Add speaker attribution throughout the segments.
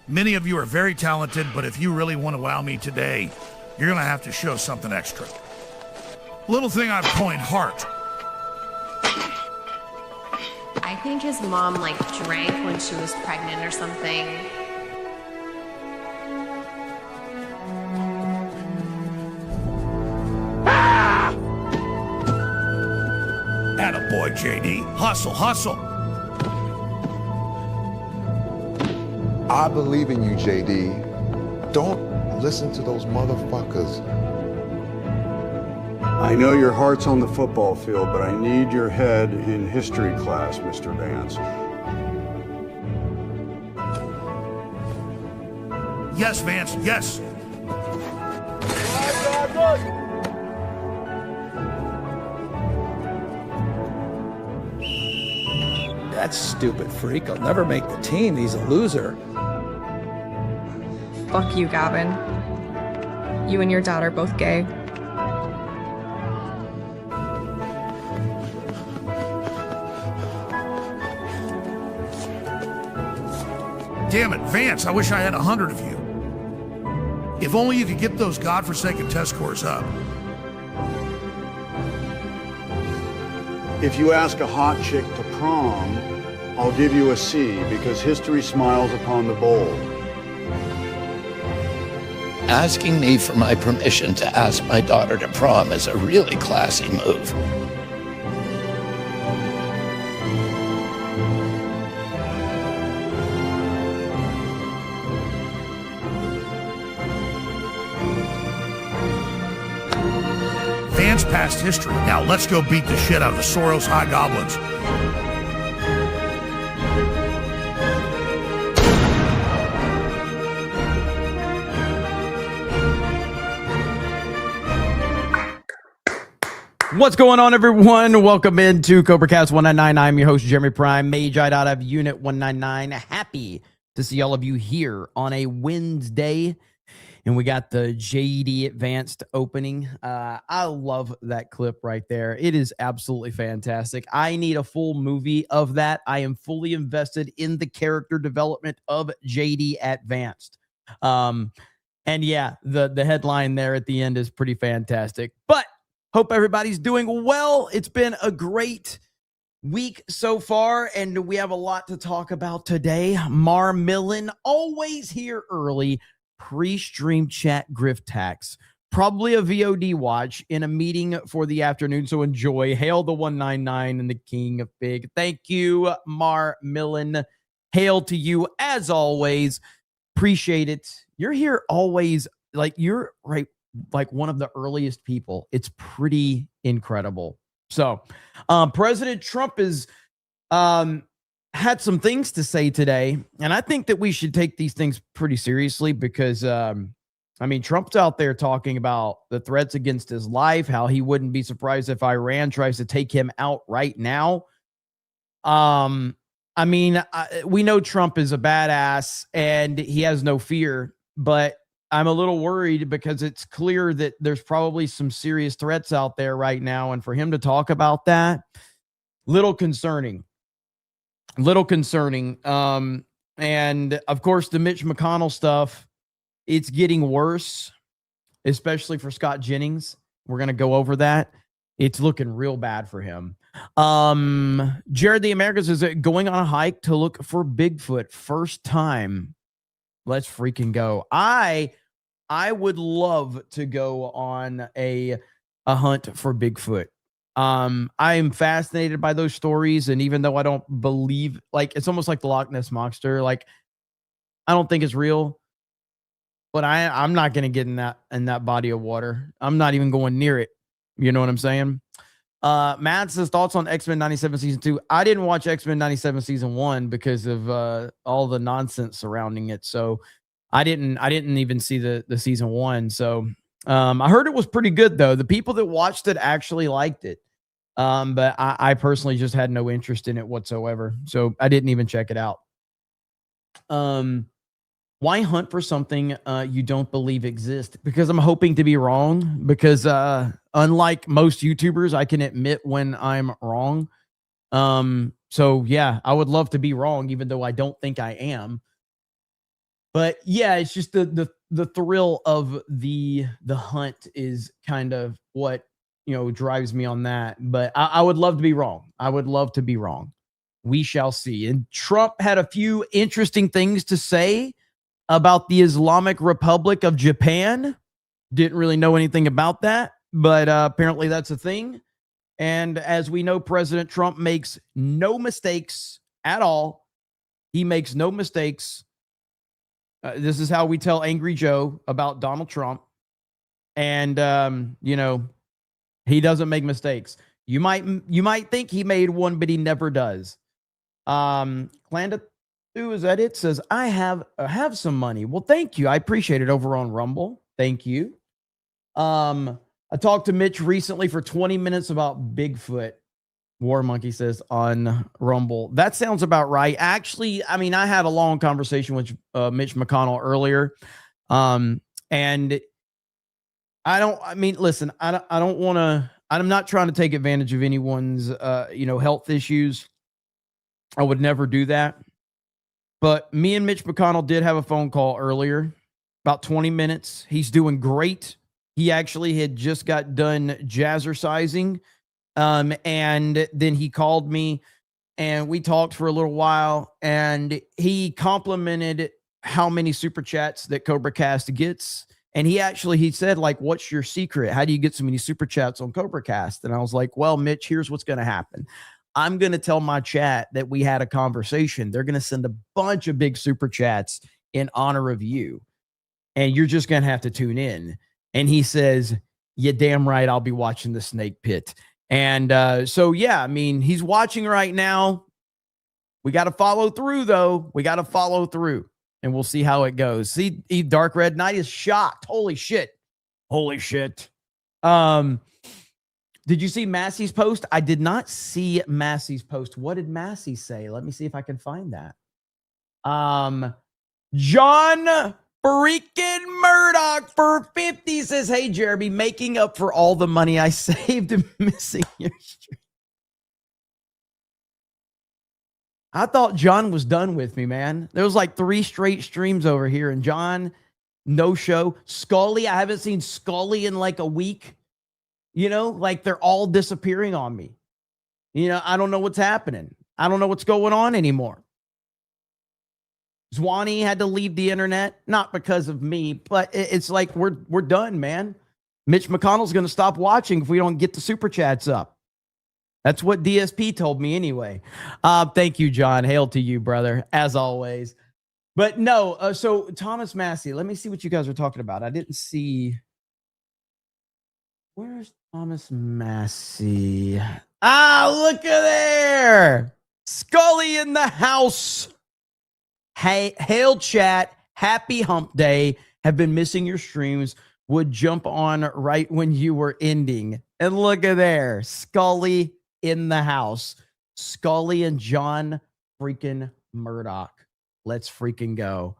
Speaker 1: Many of you are very talented, but if you really want to wow me today, you're going to have to show something extra. Little thing I've coined heart.
Speaker 2: I think his mom drank when she was pregnant or something.
Speaker 1: Attaboy, JD. Hustle, hustle.
Speaker 3: I believe in you, JD. Don't listen to those motherfuckers.
Speaker 4: I know your heart's on the football field, but I need your head in history class, Mr. Vance.
Speaker 1: Yes, Vance, yes.
Speaker 5: That stupid freak will never make the team. He's a loser.
Speaker 6: Fuck you, Gavin. You and your dad are both gay.
Speaker 1: Damn it, Vance, I wish I had 100 of you. If only you could get those godforsaken test scores up.
Speaker 4: If you ask a hot chick to prom, I'll give you a C because history smiles upon the bold.
Speaker 7: Asking me for my permission to ask my daughter to prom is a really classy move.
Speaker 1: Vance past history. Now let's go beat the shit out of the Soros High Goblins.
Speaker 8: What's going on, everyone? Welcome into CobraCast 199. I'm your host, Jeremy Prime, Magi out of Unit 199. Happy to see all of you here on a Wednesday. And we got the JD Advanced opening. I love that clip right there. It is absolutely fantastic. I need a full movie of that. I am fully invested in the character development of JD Advanced. And yeah, the headline there at the end is pretty fantastic. But hope everybody's doing well. It's been a great week so far, and we have a lot to talk about today. Mar Millen, always here early. Pre-stream chat grift tax, probably a VOD watch in a meeting for the afternoon, so enjoy. Hail the 199 and the king of big. Thank you, Mar Millen. Hail to you as always. Appreciate it. You're here always, you're right, one of the earliest people. It's pretty incredible. So President Trump is had some things to say today, and I think that we should take these things pretty seriously because, Trump's out there talking about the threats against his life, how he wouldn't be surprised if Iran tries to take him out right now. We know Trump is a badass and he has no fear, but I'm a little worried because it's clear that there's probably some serious threats out there right now, and for him to talk about that, little concerning. And of course, the Mitch McConnell stuff, it's getting worse, especially for Scott Jennings. We're going to go over that. It's looking real bad for him. Jared the Americans is going on a hike to look for Bigfoot. First time. Let's freaking go. I would love to go on a hunt for Bigfoot. I am fascinated by those stories, and even though I don't believe, it's almost like the Loch Ness Monster. I don't think it's real, but I'm not gonna get in that body of water. I'm not even going near it. You know what I'm saying? Matt says thoughts on X-Men 97 season 2. I didn't watch X-Men 97 season 1 because of all the nonsense surrounding it. So I didn't even see the season 1. So I heard it was pretty good though. The people that watched it actually liked it. But I personally just had no interest in it whatsoever. So I didn't even check it out. Why hunt for something you don't believe exists? Because I'm hoping to be wrong. Because unlike most YouTubers, I can admit when I'm wrong. So yeah, I would love to be wrong, even though I don't think I am. But yeah, it's just the thrill of the hunt is kind of what, you know, drives me on that. But I would love to be wrong. I would love to be wrong. We shall see. And Trump had a few interesting things to say about the Islamic Republic of Japan. Didn't really know anything about that, but apparently that's a thing. And as we know, President Trump makes no mistakes at all. He makes no mistakes. This is how we tell Angry Joe about Donald Trump. And, you know, he doesn't make mistakes. You might think he made one, but he never does. Clanda, is that it? Says, I have some money. Well, thank you. I appreciate it over on Rumble. Thank you. I talked to Mitch recently for 20 minutes about Bigfoot. War Monkey says on Rumble. That sounds about right. Actually, I mean, I had a long conversation with Mitch McConnell earlier. And listen, I don't want to, I'm not trying to take advantage of anyone's, health issues. I would never do that. But me and Mitch McConnell did have a phone call earlier, about 20 minutes. He's doing great. He actually had just got done jazzercising. And then he called me and we talked for a little while, and he complimented how many super chats that CobraCast gets. And he said, like, what's your secret? How do you get so many super chats on CobraCast? And I was like, well, Mitch, here's what's going to happen. I'm going to tell my chat that we had a conversation. They're going to send a bunch of big super chats in honor of you. And you're just going to have to tune in. And he says, you damn right, I'll be watching the Snake Pit. And so, yeah, I mean, he's watching right now. We got to follow through, though. We got to follow through, and we'll see how it goes. See, Dark Red Knight is shocked. Holy shit. Holy shit. Did you see Massey's post? I did not see Massey's post. What did Massey say? Let me see if I can find that. John freaking Murdoch for 50 says, hey, Jeremy, making up for all the money I saved and missing your stream. I thought John was done with me, man. There was like 3 straight streams over here, and John, no show. Scully, I haven't seen Scully in like a week. You know, like they're all disappearing on me. You know, I don't know what's happening. I don't know what's going on anymore. Zwanny had to leave the internet, not because of me, but it's like we're done, man. Mitch McConnell's going to stop watching if we don't get the super chats up. That's what DSP told me anyway. Thank you, John. Hail to you, brother, as always. But no, so Thomas Massey, let me see what you guys are talking about. I didn't see. Where's Thomas Massey? Look at there. Scully in the house. Hey, hail chat. Happy hump day. Have been missing your streams. Would jump on right when you were ending. And look at there. Scully in the house. Scully and John freaking Murdoch. Let's freaking go.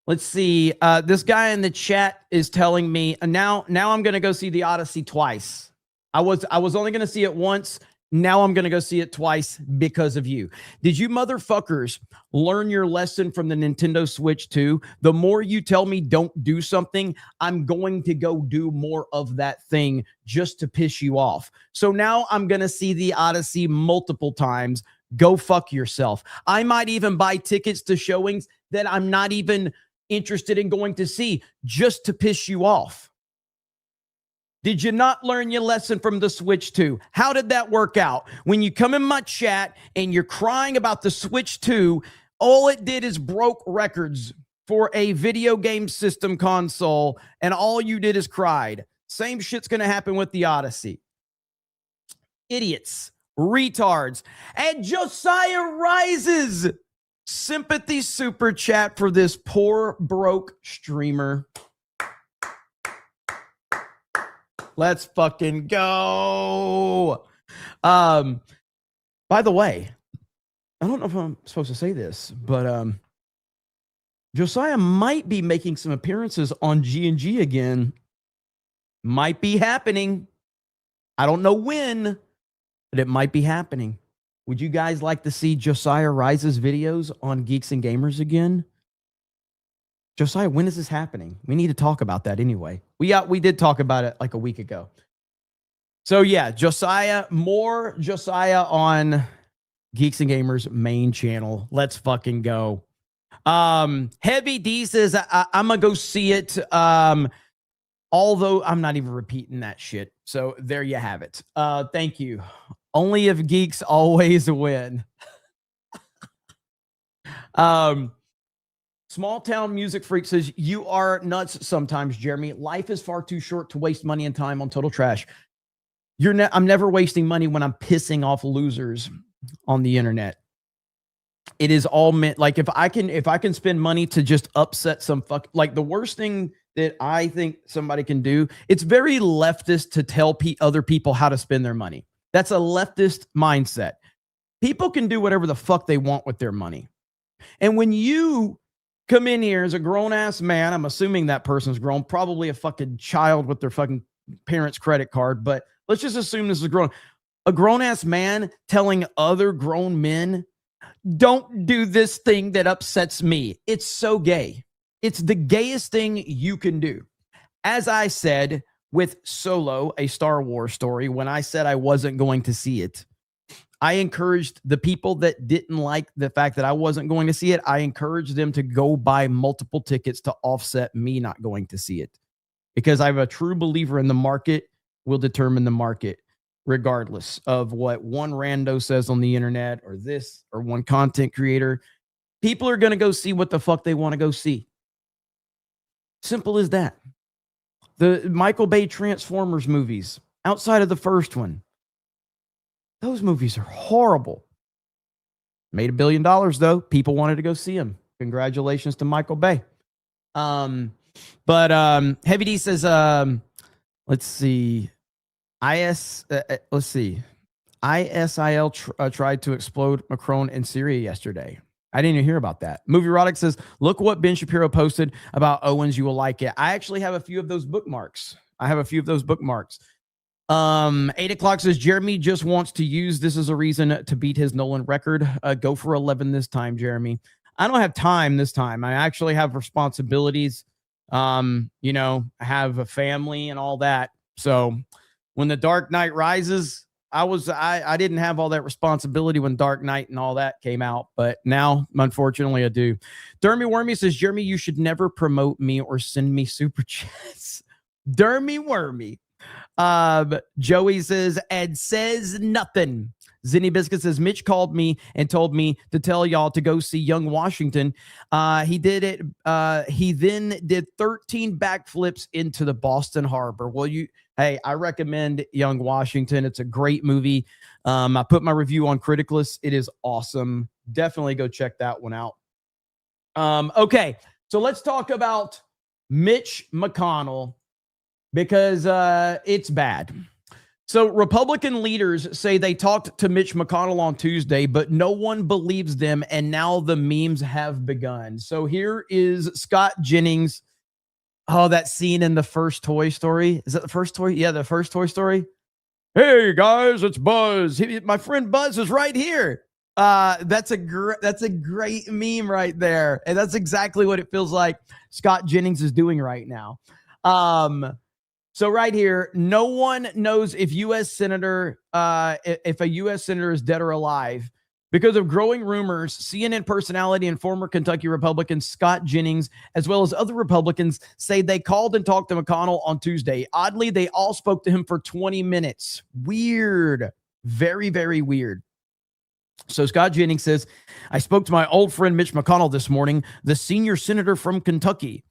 Speaker 8: Let's see. This guy in the chat is telling me now I'm going to go see the Odyssey twice. I was only going to see it once. Now I'm going to go see it twice because of you. Did you motherfuckers learn your lesson from the Nintendo Switch 2? The more you tell me don't do something, I'm going to go do more of that thing just to piss you off. So now I'm going to see the Odyssey multiple times. Go fuck yourself. I might even buy tickets to showings that I'm not even interested in going to see just to piss you off. Did you not learn your lesson from the Switch 2? How did that work out? When you come in my chat and you're crying about the Switch 2, all it did is broke records for a video game system console, and all you did is cried. Same shit's going to happen with the Odyssey. Idiots, retards, and Josiah Rises. Sympathy super chat for this poor broke streamer. Let's fucking go. By the way, I don't know if I'm supposed to say this, but Josiah might be making some appearances on G&G again. Might be happening. I don't know when, but it might be happening. Would you guys like to see Josiah Rise's videos on Geeks and Gamers again? Josiah, when is this happening? We need to talk about that anyway. We did talk about it like a week ago. So yeah, more Josiah on Geeks and Gamers main channel. Let's fucking go. Heavy D says I'm gonna go see it. Although I'm not even repeating that shit. So there you have it. Thank you. Only if geeks always win. Small Town Music Freak says, you are nuts sometimes, Jeremy. Life is far too short to waste money and time on total trash. I'm never wasting money when I'm pissing off losers on the internet. It is all meant, like, if I can spend money to just upset some like, the worst thing that I think somebody can do, it's very leftist to tell other people how to spend their money. That's a leftist mindset. People can do whatever the fuck they want with their money. And when you come in here as a grown-ass man, I'm assuming that person's grown, probably a fucking child with their fucking parents' credit card, but let's just assume this is a grown-ass man telling other grown men, don't do this thing that upsets me. It's so gay. It's the gayest thing you can do. As I said with Solo, a Star Wars story, when I said I wasn't going to see it, I encouraged the people that didn't like the fact that I wasn't going to see it, I encouraged them to go buy multiple tickets to offset me not going to see it. Because I'm a true believer in the market will determine the market, regardless of what one rando says on the internet or this or one content creator. People are going to go see what the fuck they want to go see. Simple as that. The Michael Bay Transformers movies, outside of the first one, those movies are horrible. Made $1 billion, though. People wanted to go see them. Congratulations to Michael Bay. But Heavy D says, let's see. ISIL tried to explode Macron in Syria yesterday. I didn't even hear about that. Movie Erotic says, look what Ben Shapiro posted about Owens. You will like it. I actually have a few of those bookmarks. 8 o'clock says, Jeremy just wants to use this as a reason to beat his Nolan record. Go for 11 this time, Jeremy. I don't have time this time. I actually have responsibilities. I have a family and all that. So when The Dark Knight Rises, I didn't have all that responsibility when Dark Knight and all that came out, but now, unfortunately, I do. Dermy Wormy says, Jeremy, you should never promote me or send me super chats. Dermy Wormy. Joey says, Ed says nothing. Zinni Biscuit says, Mitch called me and told me to tell y'all to go see Young Washington. He did it. He then did 13 backflips into the Boston Harbor. Hey, I recommend Young Washington. It's a great movie. I put my review on Criticless. It is awesome. Definitely go check that one out. Okay, so let's talk about Mitch McConnell because it's bad. So Republican leaders say they talked to Mitch McConnell on Tuesday, but no one believes them, and now the memes have begun. So here is Scott Jennings. Oh, that scene in the first Toy Story. Is that the first Toy? Yeah, the first Toy Story. Hey, guys, it's Buzz. My friend Buzz is right here. That's a great meme right there. And that's exactly what it feels like Scott Jennings is doing right now. So right here, no one knows if if a U.S. senator is dead or alive. Because of growing rumors, CNN personality and former Kentucky Republican Scott Jennings, as well as other Republicans, say they called and talked to McConnell on Tuesday. Oddly, they all spoke to him for 20 minutes. Weird. Very, very weird. So Scott Jennings says, I spoke to my old friend Mitch McConnell this morning, the senior senator from Kentucky.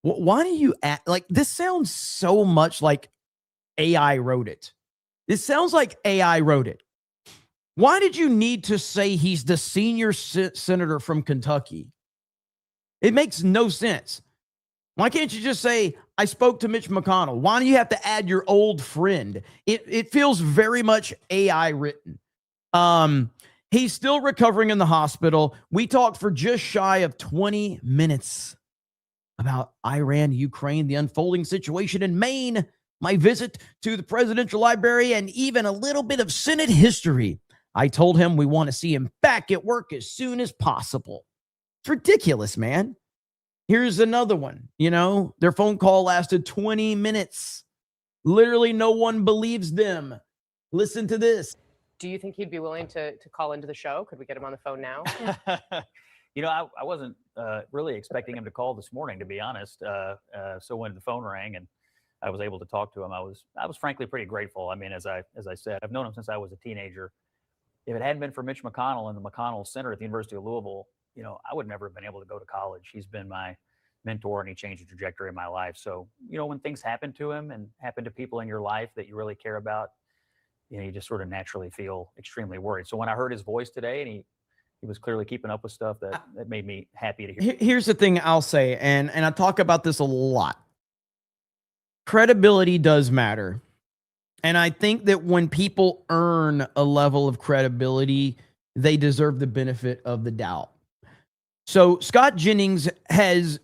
Speaker 8: Why do you act like this? Sounds so much like AI wrote it. This sounds like AI wrote it. Why did you need to say he's the senior senator from Kentucky? It makes no sense. Why can't you just say, I spoke to Mitch McConnell? Why do you have to add your old friend? It feels very much AI written. He's still recovering in the hospital. We talked for just shy of 20 minutes about Iran, Ukraine, the unfolding situation in Maine, my visit to the presidential library, and even a little bit of Senate history. I told him we want to see him back at work as soon as possible. It's ridiculous, man. Here's another one. Their phone call lasted 20 minutes. Literally, no one believes them. Listen to this.
Speaker 9: Do you think he'd be willing to call into the show? Could we get him on the phone now?
Speaker 10: I wasn't really expecting him to call this morning, to be honest. So when the phone rang and I was able to talk to him, I was frankly pretty grateful. I mean, as I said, I've known him since I was a teenager. If it hadn't been for Mitch McConnell and the McConnell Center at the University of Louisville, I would never have been able to go to college. He's been my mentor and he changed the trajectory of my life. So, when things happen to him and happen to people in your life that you really care about, you just sort of naturally feel extremely worried. So when I heard his voice today and he was clearly keeping up with stuff, that made me happy to hear.
Speaker 8: Here's the thing I'll say, and I talk about this a lot. Credibility does matter. And I think that when people earn a level of credibility, they deserve the benefit of the doubt. So Scott Jennings has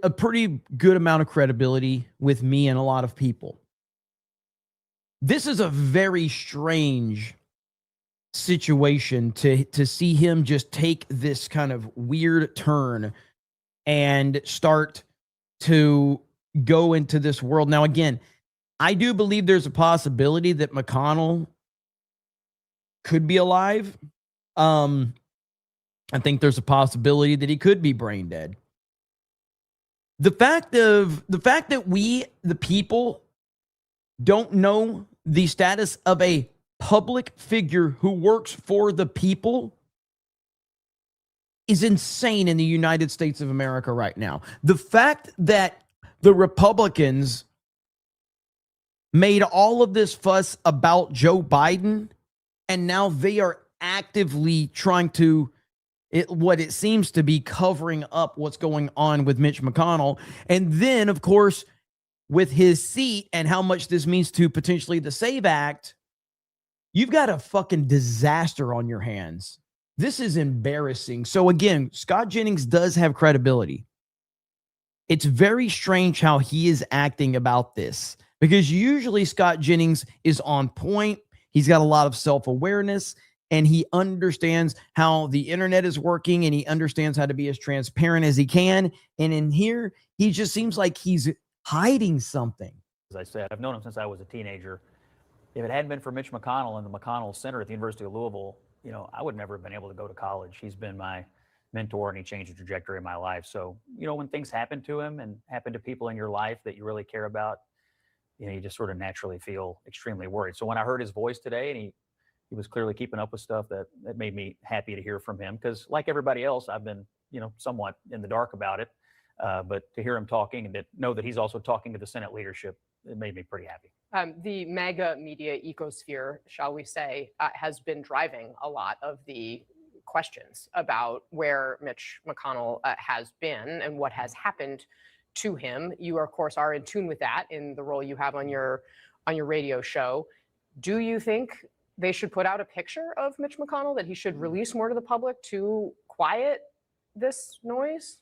Speaker 8: a pretty good amount of credibility with me and a lot of people. This is a very strange situation to see him just take this kind of weird turn and start to go into this world. Now, again, I do believe there's a possibility that McConnell could be alive. I think there's a possibility that he could be brain dead. The fact that we, the people, don't know the status of a public figure who works for the people is insane in the United States of America right now. The fact that the Republicans made all of this fuss about Joe Biden, and now they are actively trying to, what it seems to be, covering up what's going on with Mitch McConnell. And then, of course, with his seat and how much this means to potentially the SAVE Act, you've got a fucking disaster on your hands. This is embarrassing. So again, Scott Jennings does have credibility. It's very strange how he is acting about this, because usually Scott Jennings is on point. He's got a lot of self-awareness and he understands how the internet is working and he understands how to be as transparent as he can. And in here, he just seems like he's hiding something.
Speaker 10: As I said, I've known him since I was a teenager. If it hadn't been for Mitch McConnell and the McConnell Center at the University of Louisville, I would never have been able to go to college. He's been my mentor and he changed the trajectory of my life. So, when things happen to him and happen to people in your life that you really care about, you just sort of naturally feel extremely worried. So when I heard his voice today and he was clearly keeping up with stuff, that made me happy to hear from him. Because like everybody else, I've been, somewhat in the dark about it. But to hear him talking and to know that he's also talking to the Senate leadership, it made me pretty happy.
Speaker 9: The MAGA media ecosphere, shall we say, has been driving a lot of the questions about where Mitch McConnell has been and what has happened to him. You, of course, are in tune with that in the role you have on your radio show. Do you think they should put out a picture of Mitch McConnell, that he should release more to the public to quiet this noise?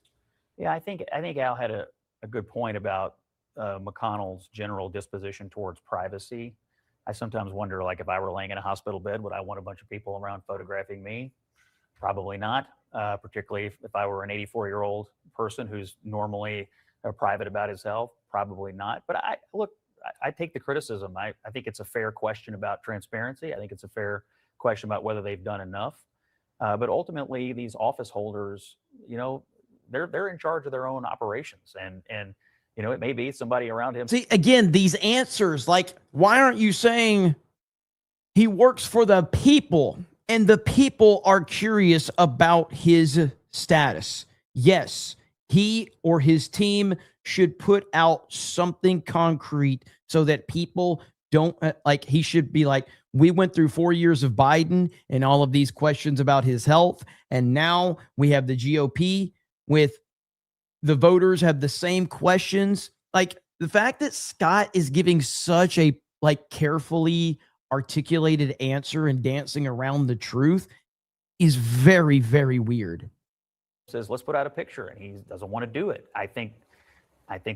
Speaker 10: Yeah, I think Al had a good point about McConnell's general disposition towards privacy. I sometimes wonder, like, if I were laying in a hospital bed, would I want a bunch of people around photographing me? Probably not, particularly if I were an 84-year-old person who's normally private about his health. Probably not. But I take the criticism. I think it's a fair question about transparency. I think it's a fair question about whether they've done enough. But ultimately, these office holders, they're in charge of their own operations, and it may be somebody around him.
Speaker 8: See, again, these answers, like, why aren't you saying he works for the people and the people are curious about his status? Yes, he or his team should put out something concrete so that people don't, he should be like, we went through 4 years of Biden and all of these questions about his health, and now we have the GOP with the voters have the same questions. Like, the fact that Scott is giving such a carefully articulated answer and dancing around the truth is very, very weird.
Speaker 10: Says, let's put out a picture, and he doesn't want to do it. I think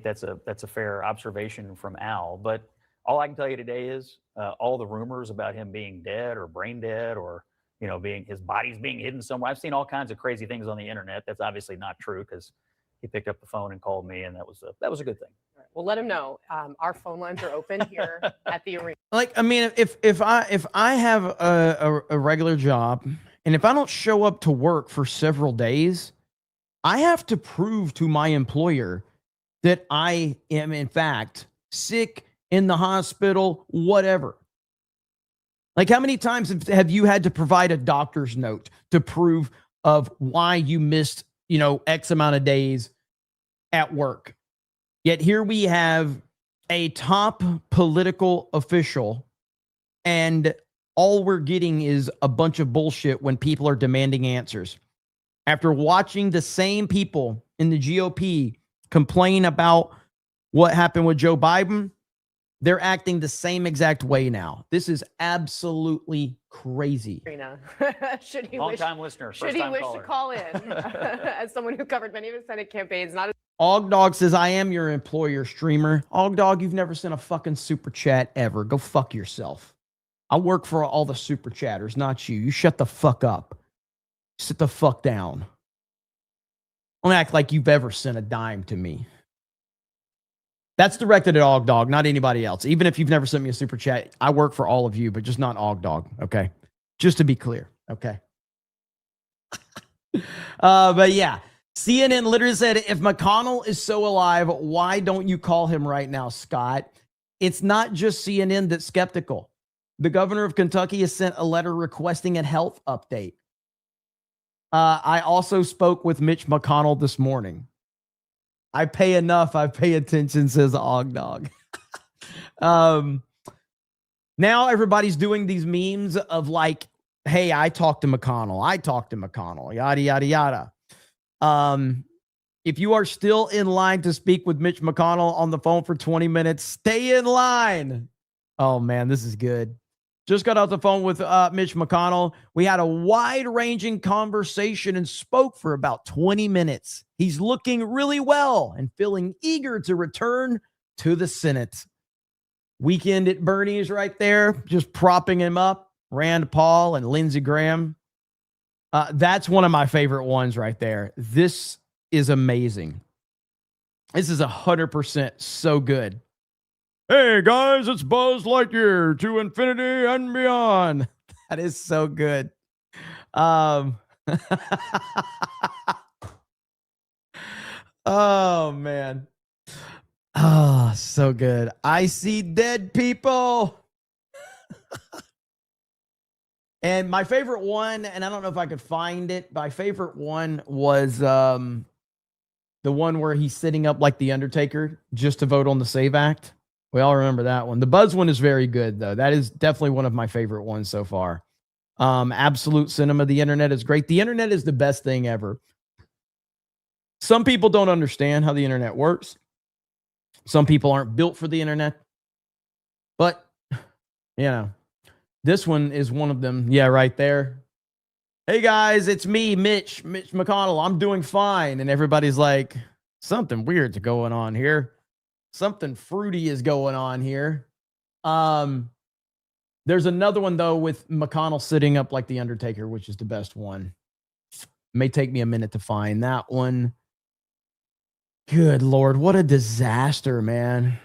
Speaker 10: that's a fair observation from Al. But all I can tell you today is all the rumors about him being dead or brain dead or his body's being hidden somewhere. I've seen all kinds of crazy things on the internet. That's obviously not true, because he picked up the phone and called me, and that was a good thing.
Speaker 9: Well, let him know. Our phone lines are open here at the arena.
Speaker 8: Like, I mean, if I have a regular job, and if I don't show up to work for several days, I have to prove to my employer that I am in fact sick, in the hospital, whatever. Like, how many times have you had to provide a doctor's note to prove of why you missed, X amount of days at work? Yet here we have a top political official, and all we're getting is a bunch of bullshit when people are demanding answers. After watching the same people in the GOP complain about what happened with Joe Biden, they're acting the same exact way now. This is absolutely crazy.
Speaker 9: Should he
Speaker 10: Long-time listener,
Speaker 9: should he
Speaker 10: first-time
Speaker 9: wish
Speaker 10: caller.
Speaker 9: to call in as someone who covered many of his Senate campaigns? Not as
Speaker 8: Ogdog says, I am your employer, streamer. Ogdog, you've never sent a fucking super chat ever. Go fuck yourself. I work for all the super chatters, not you. You shut the fuck up. Sit the fuck down. Don't act like you've ever sent a dime to me. That's directed at Ogdog, not anybody else. Even if you've never sent me a super chat, I work for all of you, but just not Ogdog, okay? Just to be clear, okay? But yeah, CNN literally said, if McConnell is so alive, why don't you call him right now, Scott? It's not just CNN that's skeptical. The governor of Kentucky has sent a letter requesting a health update. I also spoke with Mitch McConnell this morning. I pay enough. I pay attention, says Ogdog. Now everybody's doing these memes of like, hey, I talked to McConnell. I talked to McConnell, yada, yada, yada. If you are still in line to speak with Mitch McConnell on the phone for 20 minutes, stay in line. Oh, man, this is good. Just got off the phone with Mitch McConnell. We had a wide-ranging conversation and spoke for about 20 minutes. He's looking really well and feeling eager to return to the Senate. Weekend at Bernie's right there, just propping him up. Rand Paul and Lindsey Graham. That's one of my favorite ones right there. This is amazing. This is 100% so good. Hey, guys, it's Buzz Lightyear to infinity and beyond. That is so good. Oh, man. Oh, so good. I see dead people. And my favorite one, and I don't know if I could find it, my favorite one was the one where he's sitting up like the Undertaker just to vote on the SAVE Act. We all remember that one. The Buzz one is very good, though. That is definitely one of my favorite ones so far. Absolute cinema. The internet is great. The internet is the best thing ever. Some people don't understand how the internet works. Some people aren't built for the internet. But, this one is one of them. Yeah, right there. Hey, guys, it's me, Mitch McConnell. I'm doing fine. And everybody's like, something weird's going on here. Something fruity is going on here. There's another one, though, with McConnell sitting up like the Undertaker, which is the best one. May take me a minute to find that one. Good Lord, what a disaster, man.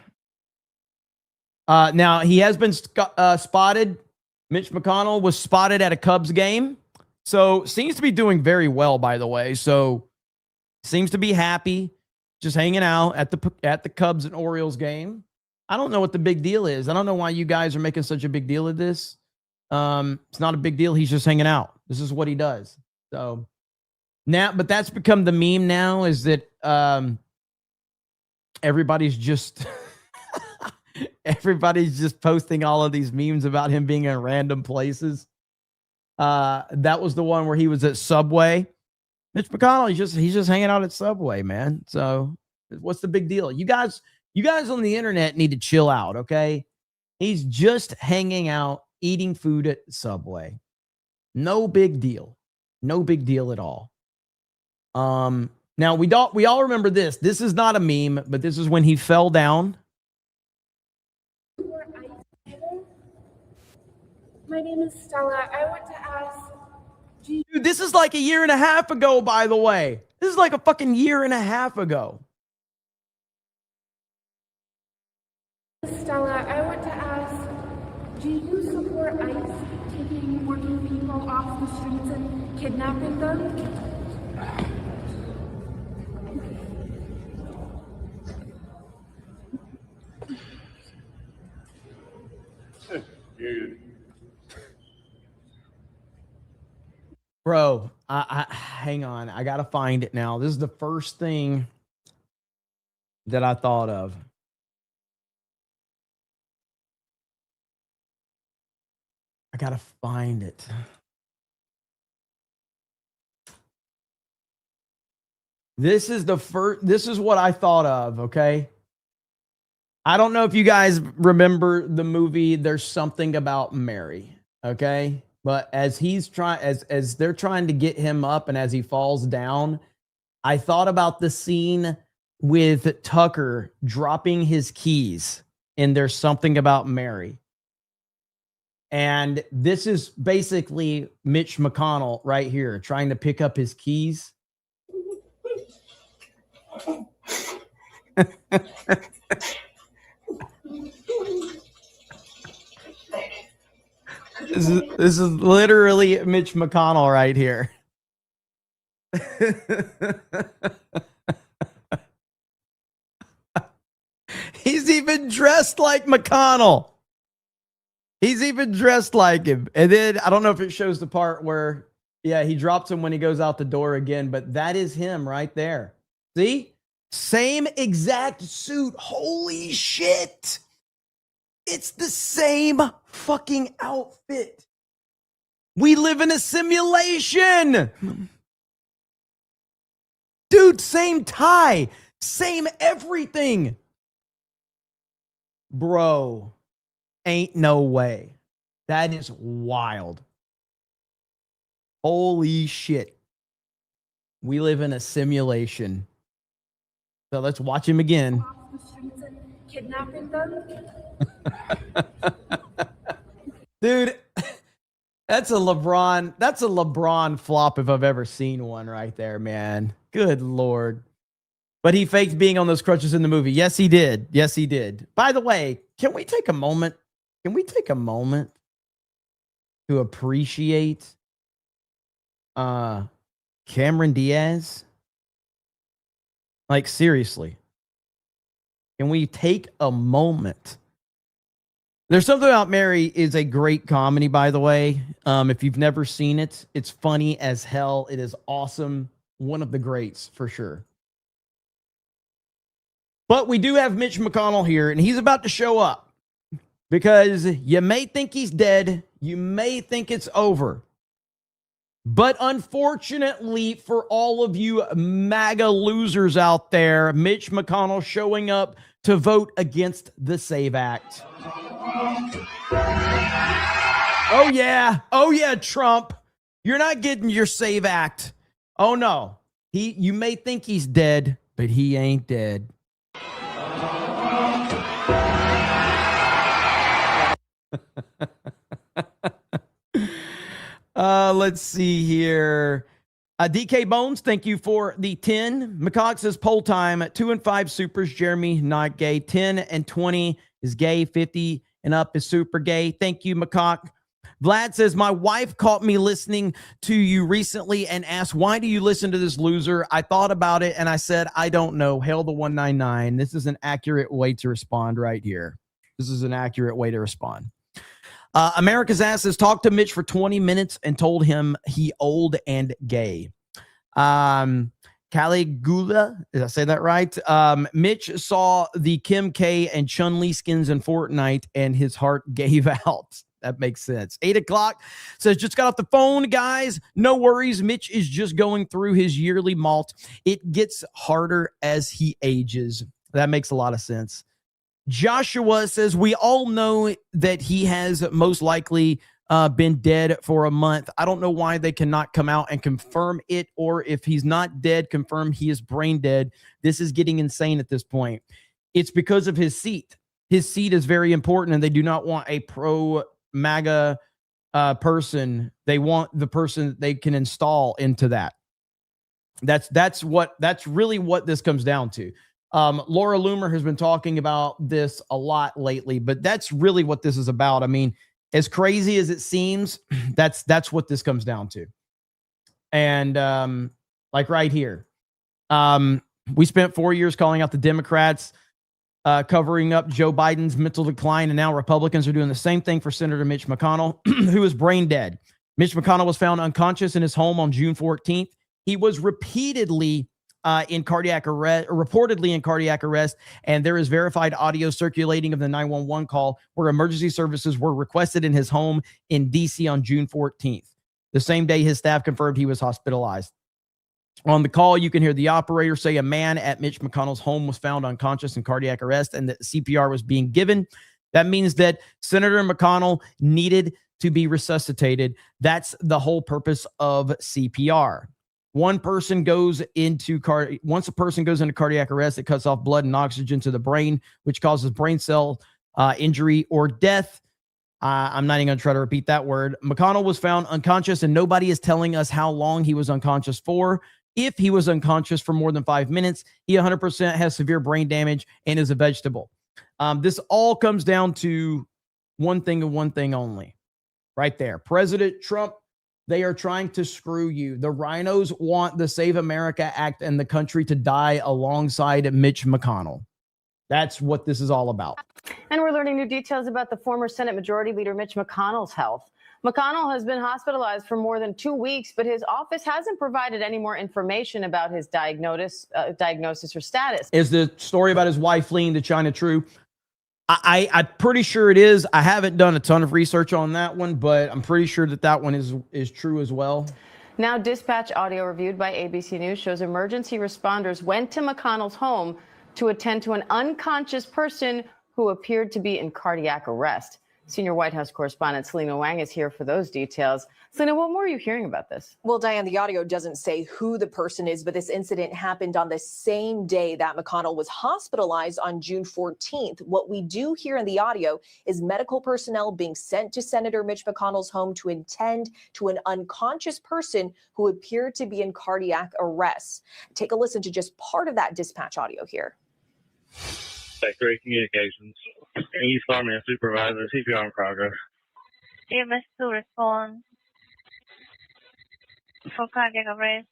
Speaker 8: Now, he has been spotted. Mitch McConnell was spotted at a Cubs game. So, seems to be doing very well, by the way. So, seems to be happy. Just hanging out at the Cubs and Orioles game. I don't know what the big deal is. I don't know why you guys are making such a big deal of this. It's not a big deal. He's just hanging out. This is what he does. So now, but that's become the meme now, is that everybody's just posting all of these memes about him being in random places. That was the one where he was at Subway. Mitch McConnell, he's just hanging out at Subway, man. So what's the big deal? You guys on the internet need to chill out, okay? He's just hanging out, eating food at Subway. No big deal. No big deal at all. Now we all remember this. This is not a meme, but this is when he fell down.
Speaker 11: My name is Stella. I want to ask.
Speaker 8: Dude, this is like a year and a half ago, by the way. This is like a fucking year and a half ago.
Speaker 11: Stella, I want to ask, do you support ICE taking working people off the streets and kidnapping them?
Speaker 8: Bro, hang on. I got to find it now. This is the first thing that I thought of. I got to find it. This is what I thought of, okay? I don't know if you guys remember the movie There's Something About Mary, okay? But as they're trying to get him up and as he falls down, I thought about the scene with Tucker dropping his keys in There's Something About Mary. And this is basically Mitch McConnell right here trying to pick up his keys. This is literally Mitch McConnell right here. He's even dressed like McConnell. He's even dressed like him. And then I don't know if it shows the part where, yeah, he drops him when he goes out the door again, but that is him right there. See? Same exact suit. Holy shit. It's the same fucking outfit. We live in a simulation. Dude, same tie, same everything. Bro, ain't no way. That is wild. Holy shit. We live in a simulation. So let's watch him again.
Speaker 11: Kidnapping them?
Speaker 8: Dude, that's a LeBron flop if I've ever seen one right there, man. Good Lord. But he faked being on those crutches in the movie. Yes, he did. Yes, he did. By the way, can we take a moment? Can we take a moment to appreciate Cameron Diaz? Like, seriously. Can we take a moment? There's Something About Mary is a great comedy, by the way. If you've never seen it, it's funny as hell. It is awesome. One of the greats, for sure. But we do have Mitch McConnell here, and he's about to show up. Because you may think he's dead. You may think it's over. But unfortunately for all of you MAGA losers out there, Mitch McConnell showing up to vote against the SAVE Act. Oh, yeah. Oh, yeah, Trump. You're not getting your SAVE Act. Oh, no. You may think he's dead, but he ain't dead. Let's see here. DK Bones, thank you for the 10. McCox says poll time at 2 and 5 supers. Jeremy, not gay. 10 and 20 is gay. 50 and up is super gay. Thank you, McCock. Vlad says, my wife caught me listening to you recently and asked, why do you listen to this loser? I thought about it and I said, I don't know. Hail the 199. This is an accurate way to respond right here. This is an accurate way to respond. America's Ass says, talked to Mitch for 20 minutes and told him he old and gay. Caligula, did I say that right? Mitch saw the Kim K and Chun-Li skins in Fortnite and his heart gave out. That makes sense. 8 o'clock says, just got off the phone, guys. No worries. Mitch is just going through his yearly malt. It gets harder as he ages. That makes a lot of sense. Joshua says, we all know that he has most likely been dead for a month. I don't know why they cannot come out and confirm it, or if he's not dead, confirm he is brain dead. This is getting insane at this point. It's because of his seat. His seat is very important, and they do not want a pro-MAGA person. They want the person they can install into that. That's really what this comes down to. Laura Loomer has been talking about this a lot lately, but that's really what this is about. I mean, as crazy as it seems, that's what this comes down to. And like right here, we spent 4 years calling out the Democrats, covering up Joe Biden's mental decline, and now Republicans are doing the same thing for Senator Mitch McConnell, who is brain dead. Mitch McConnell was found unconscious in his home on June 14th. He was repeatedly in cardiac arrest, reportedly in cardiac arrest, and there is verified audio circulating of the 911 call where emergency services were requested in his home in D.C. on June 14th. The same day, his staff confirmed he was hospitalized. On the call, you can hear the operator say a man at Mitch McConnell's home was found unconscious in cardiac arrest and that CPR was being given. That means that Senator McConnell needed to be resuscitated. That's the whole purpose of CPR. Once a person goes into cardiac arrest, it cuts off blood and oxygen to the brain, which causes brain cell injury or death. I'm not even going to try to repeat that word. McConnell was found unconscious, and nobody is telling us how long he was unconscious for. If he was unconscious for more than 5 minutes, he 100% has severe brain damage and is a vegetable. This all comes down to one thing and one thing only. Right there. President Trump, they are trying to screw you. The rhinos want the Save America Act and the country to die alongside Mitch McConnell. That's what this is all about.
Speaker 12: And we're learning new details about the former Senate Majority Leader Mitch McConnell's health. McConnell has been hospitalized for more than 2 weeks, but his office hasn't provided any more information about his diagnosis or status. Is the story about his wife fleeing to China true? I'm pretty sure it is. I haven't done a ton of research on that one, but I'm pretty sure that one is true as well. Now, dispatch audio reviewed by ABC News shows emergency responders went to McConnell's home to attend to an unconscious person who appeared to be in cardiac arrest. Senior White House correspondent Selena Wang is here for those details. Selena, what more are you hearing about this?
Speaker 13: Well, Diane, the audio doesn't say who the person is, but this incident happened on the same day that McConnell was hospitalized on June 14th. What we do hear in the audio is medical personnel being sent to Senator Mitch McConnell's home to attend to an unconscious person who appeared to be in cardiac arrest. Take a listen to just part of that dispatch audio here.
Speaker 14: Secretary Communications, East Army Supervisor, CPR in progress.
Speaker 15: EMS to respond for cardiac arrest.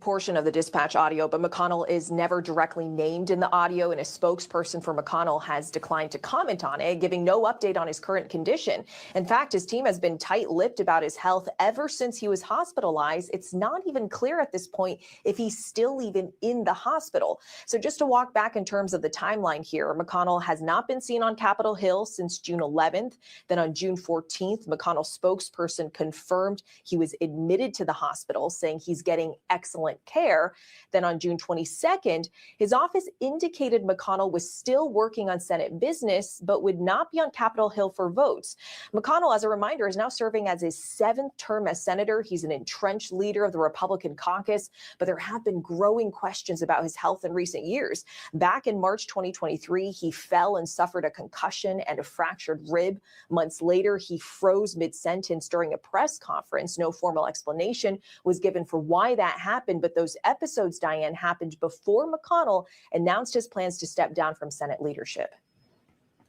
Speaker 13: Portion of the dispatch audio, but McConnell is never directly named in the audio, and a spokesperson for McConnell has declined to comment on it, giving no update on his current condition. In fact, his team has been tight-lipped about his health ever since he was hospitalized. It's not even clear at this point if he's still even in the hospital. So just to walk back in terms of the timeline here, McConnell has not been seen on Capitol Hill since June 11th. Then on June 14th, McConnell's spokesperson confirmed he was admitted to the hospital, saying he's getting excellent care. Then on June 22nd, his office indicated McConnell was still working on Senate business, but would not be on Capitol Hill for votes. McConnell, as a reminder, is now serving as his 7th term as senator. He's an entrenched leader of the Republican caucus, but there have been growing questions about his health in recent years. Back in March 2023, he fell and suffered a concussion and a fractured rib. Months later, he froze mid-sentence during a press conference. No formal explanation was given for why that happened, but those episodes, Diane, happened before McConnell announced his plans to step down from Senate leadership.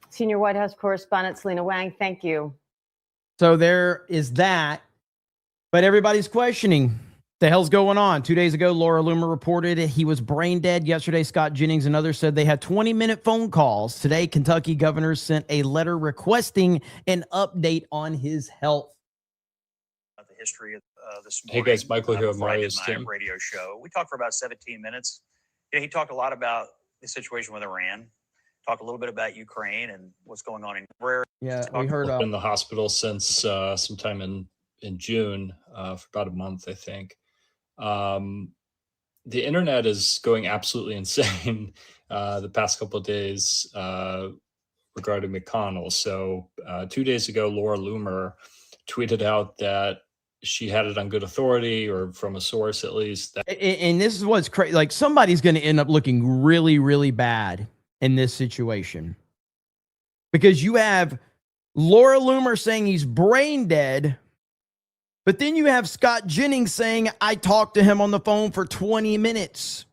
Speaker 12: Senior White House correspondent Selena Wang, thank you.
Speaker 8: So there is that, but everybody's questioning the hell's going on. 2 days ago, Laura Loomer reported he was brain dead. Yesterday, Scott Jennings and others said they had 20-minute phone calls. Today, Kentucky governors sent a letter requesting an update on his health.
Speaker 10: The history of this
Speaker 16: morning. Hey guys, Michael here with Mario's team.
Speaker 10: Radio show. We talked for about 17 minutes. He talked a lot about the situation with Iran. Talked a little bit about Ukraine and what's going on in Israel.
Speaker 8: Yeah, we heard
Speaker 16: in the hospital since sometime in June for about a month, I think. The internet is going absolutely insane the past couple of days regarding McConnell. So 2 days ago, Laura Loomer tweeted out that she had it on good authority, or from a source at least.
Speaker 8: And this is what's crazy. Like, somebody's going to end up looking really, really bad in this situation, because you have Laura Loomer saying he's brain dead, But then you have Scott Jennings saying, I talked to him on the phone for 20 minutes.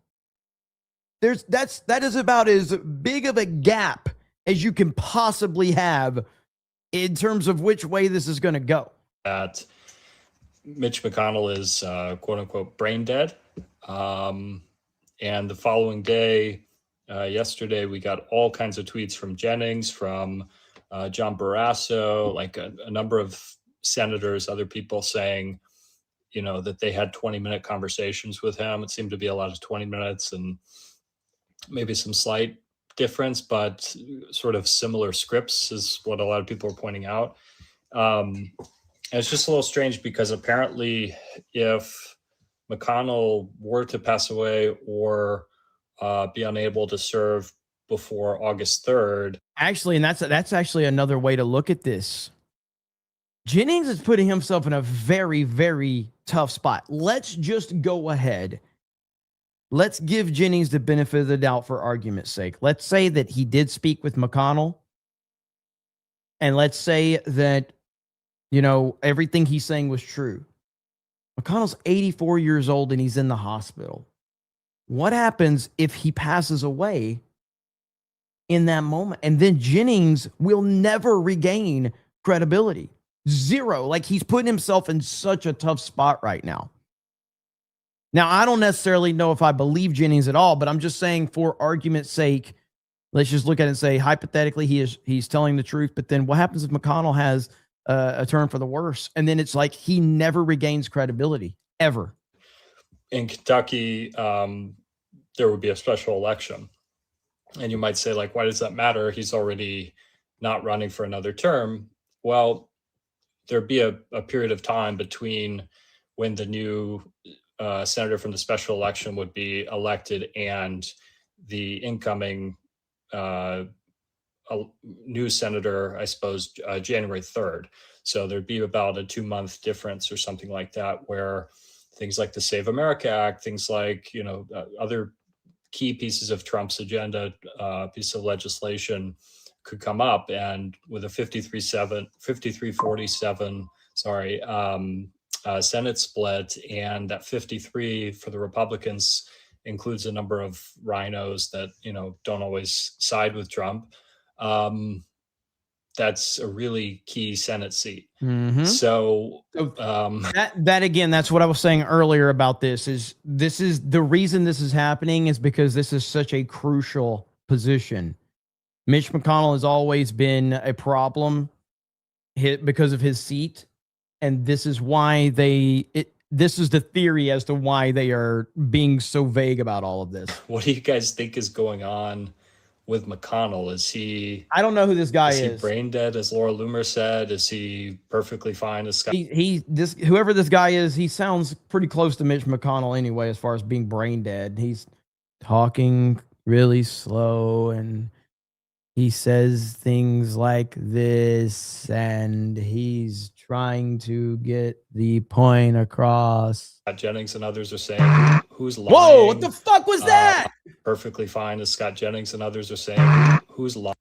Speaker 8: That is about as big of a gap as you can possibly have in terms of which way this is going to go.
Speaker 16: That Mitch McConnell is quote unquote brain dead. And the following day, yesterday, we got all kinds of tweets from Jennings, from John Barrasso, like a number of senators, other people saying, that they had 20-minute conversations with him. It seemed to be a lot of 20 minutes and maybe some slight difference, but sort of similar scripts is what a lot of people are pointing out. And it's just a little strange because apparently if McConnell were to pass away or be unable to serve before August 3rd.
Speaker 8: Actually, and that's actually another way to look at this. Jennings is putting himself in a very, very tough spot. Let's just go ahead. Let's give Jennings the benefit of the doubt for argument's sake. Let's say that he did speak with McConnell. And let's say that, everything he's saying was true. McConnell's 84 years old and he's in the hospital. What happens if he passes away in that moment? And then Jennings will never regain credibility. Zero. Like, he's putting himself in such a tough spot right now. Now, I don't necessarily know if I believe Jennings at all, but I'm just saying for argument's sake, let's just look at it and say, hypothetically, he's telling the truth. But then what happens if McConnell has a turn for the worse? And then it's like he never regains credibility, ever.
Speaker 16: In Kentucky, there would be a special election. And you might say, like, why does that matter? He's already not running for another term. Well, there'd be a period of time between when the new senator from the special election would be elected and the incoming new senator, I suppose, January 3rd. So there'd be about a 2-month difference or something like that, where things like the Save America Act, things like, other key pieces of Trump's agenda, piece of legislation could come up. And with a 53-47, Senate split, and that 53 for the Republicans includes a number of rhinos that, don't always side with Trump. That's a really key Senate seat.
Speaker 8: Mm-hmm.
Speaker 16: So
Speaker 8: that again, that's what I was saying earlier about this is the reason this is happening is because this is such a crucial position. Mitch McConnell has always been a problem because of his seat. And this is why this is the theory as to why they are being so vague about all of this.
Speaker 16: What do you guys think is going on with McConnell?
Speaker 8: I don't know who this guy is.
Speaker 16: Is he brain dead, as Laura Loomer said? Is he perfectly fine as Scott?
Speaker 8: Whoever this guy is, he sounds pretty close to Mitch McConnell anyway, as far as being brain dead. He's talking really slow and he says things like this, and he's trying to get the point across.
Speaker 16: Scott Jennings and others are saying, who's lying?
Speaker 8: Whoa, what the fuck was that?
Speaker 16: Perfectly fine, as Scott Jennings and others are saying, who's lying?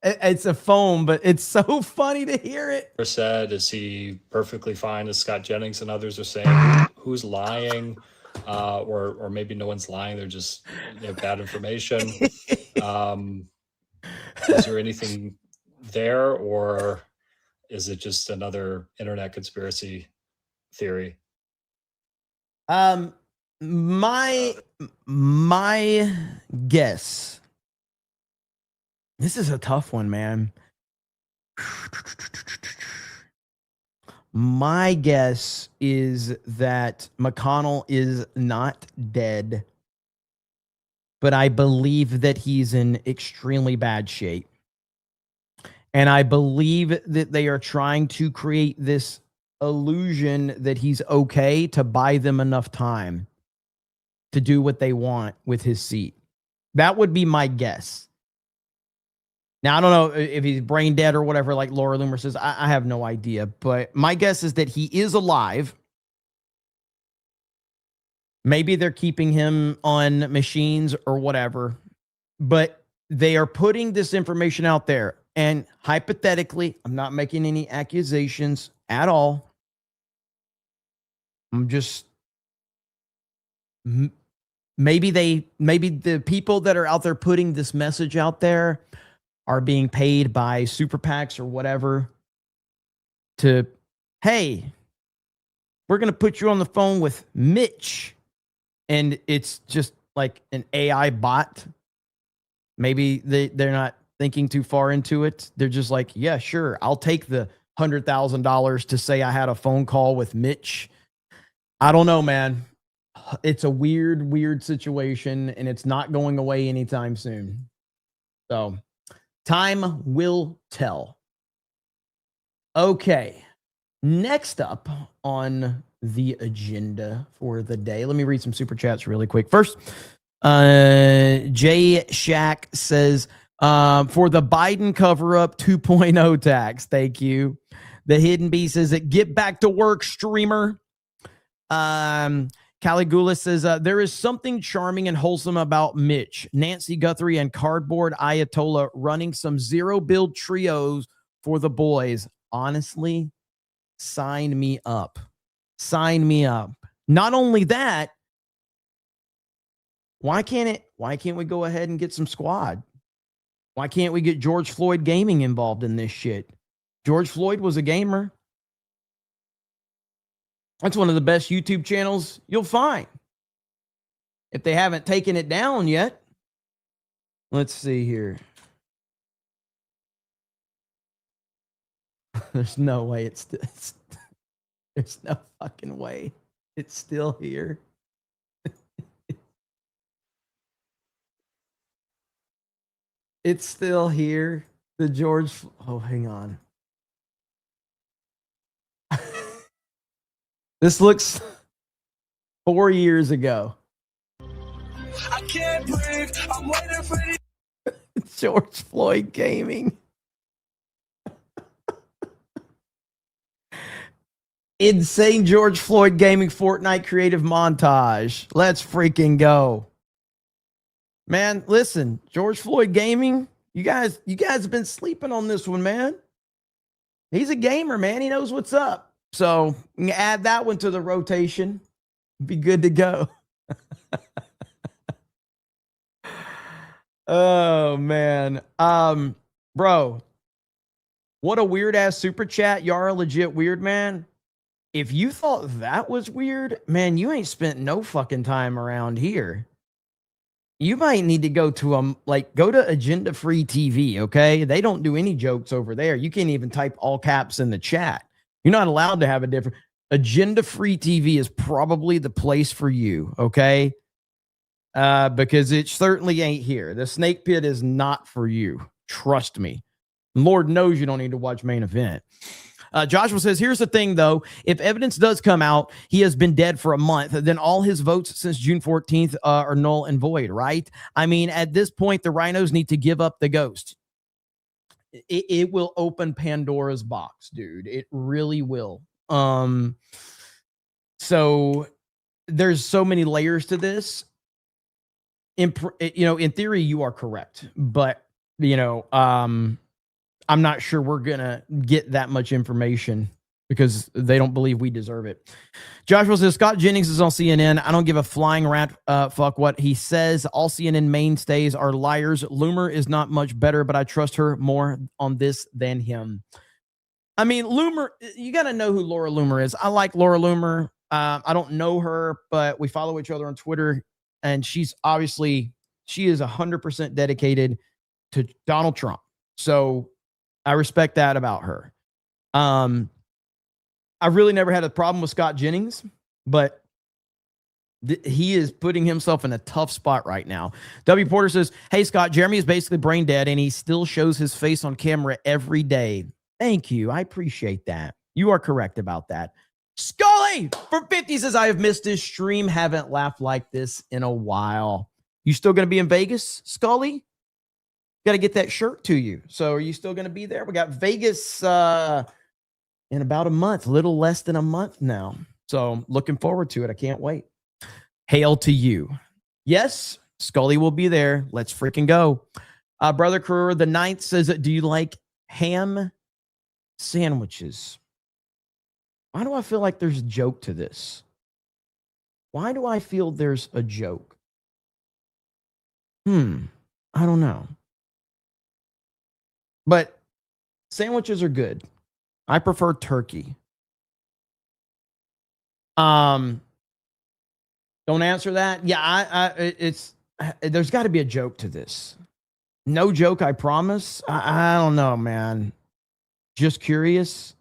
Speaker 8: It's a phone, but it's so funny to hear it.
Speaker 16: Said, is he perfectly fine, as Scott Jennings and others are saying, who's lying? Or maybe no one's lying, they're just bad information. Is there anything there, or is it just another internet conspiracy theory?
Speaker 8: My guess. This is a tough one, man. My guess is that McConnell is not dead, but I believe that he's in extremely bad shape. And I believe that they are trying to create this illusion that he's okay to buy them enough time to do what they want with his seat. That would be my guess. Now, I don't know if he's brain dead or whatever, like Laura Loomer says. I have no idea. But my guess is that he is alive. Maybe they're keeping him on machines or whatever. But they are putting this information out there. and hypothetically, I'm not making any accusations at all. I'm just maybe the people that are out there putting this message out there are being paid by super PACs or whatever to, hey, we're going to put you on the phone with Mitch. And it's just like an AI bot. Maybe they're not thinking too far into it. They're just like, yeah, sure, I'll take the $100,000 to say I had a phone call with Mitch. I don't know, man. It's a weird situation, and it's not going away anytime soon. So time will tell. Okay. Next up on the agenda for the day, let me read some super chats really quick. First, Jay Shack says, for the Biden cover-up 2.0 tax. Thank you. The Hidden Bee says, get back to work, streamer. Caligula says, there is something charming and wholesome about Mitch, Nancy Guthrie, and Cardboard Ayatollah running some zero-build trios for the boys. Honestly, sign me up. Sign me up. Not only that, why can't we go ahead and get some squad? Why can't we get George Floyd Gaming involved in this shit? George Floyd was a gamer. That's one of the best YouTube channels you'll find. If they haven't taken it down yet. Let's see here. There's no way there's no fucking way it's still here. It's still here. The George. Oh, hang on. This looks 4 years ago. I can't breathe. I'm waiting for the George Floyd Gaming. Insane George Floyd Gaming Fortnite creative montage. Let's freaking go. Man, listen, George Floyd Gaming, you guys have been sleeping on this one, man. He's a gamer, man. He knows what's up. So you can add that one to the rotation. Be good to go. Oh, man. Bro, what a weird ass super chat. You are a legit weird, man. If you thought that was weird, man, you ain't spent no fucking time around here. You might need to go to go to Agenda Free TV, okay? They don't do any jokes over there. You can't even type all caps in the chat. You're not allowed to have a different Agenda Free TV is probably the place for you, okay? Because it certainly ain't here. The Snake Pit is not for you. Trust me. Lord knows you don't need to watch Main Event. Joshua says, here's the thing, though. If evidence does come out, he has been dead for a month, then all his votes since June 14th are null and void, right? I mean, at this point, the rhinos need to give up the ghost. It will open Pandora's box, dude. It really will. So there's so many layers to this. In theory, you are correct, but I'm not sure we're gonna get that much information because they don't believe we deserve it. Joshua says Scott Jennings is on CNN. I don't give a flying rat fuck what he says. All CNN mainstays are liars. Loomer is not much better, but I trust her more on this than him. I mean, Loomer, you got to know who Laura Loomer is. I like Laura Loomer. I don't know her, but we follow each other on Twitter, and she is 100% dedicated to Donald Trump. So I respect that about her. I've really never had a problem with Scott Jennings, but he is putting himself in a tough spot right now. W. Porter says, hey, Scott, Jeremy is basically brain dead, and he still shows his face on camera every day. Thank you. I appreciate that. You are correct about that. Scully for 50 says, I have missed this stream. Haven't laughed like this in a while. You still going to be in Vegas, Scully? Got to get that shirt to you. So are you still going to be there? We got Vegas in about a month, a little less than a month now. So looking forward to it. I can't wait. Hail to you. Yes, Scully will be there. Let's freaking go. Brother Career the 9th says, do you like ham sandwiches. Why do I feel like there's a joke to this? Why do I feel there's a joke? I don't know. But sandwiches are good. I prefer turkey. Don't answer that. Yeah, it's there's got to be a joke to this. No joke, I promise. I don't know, man. Just curious.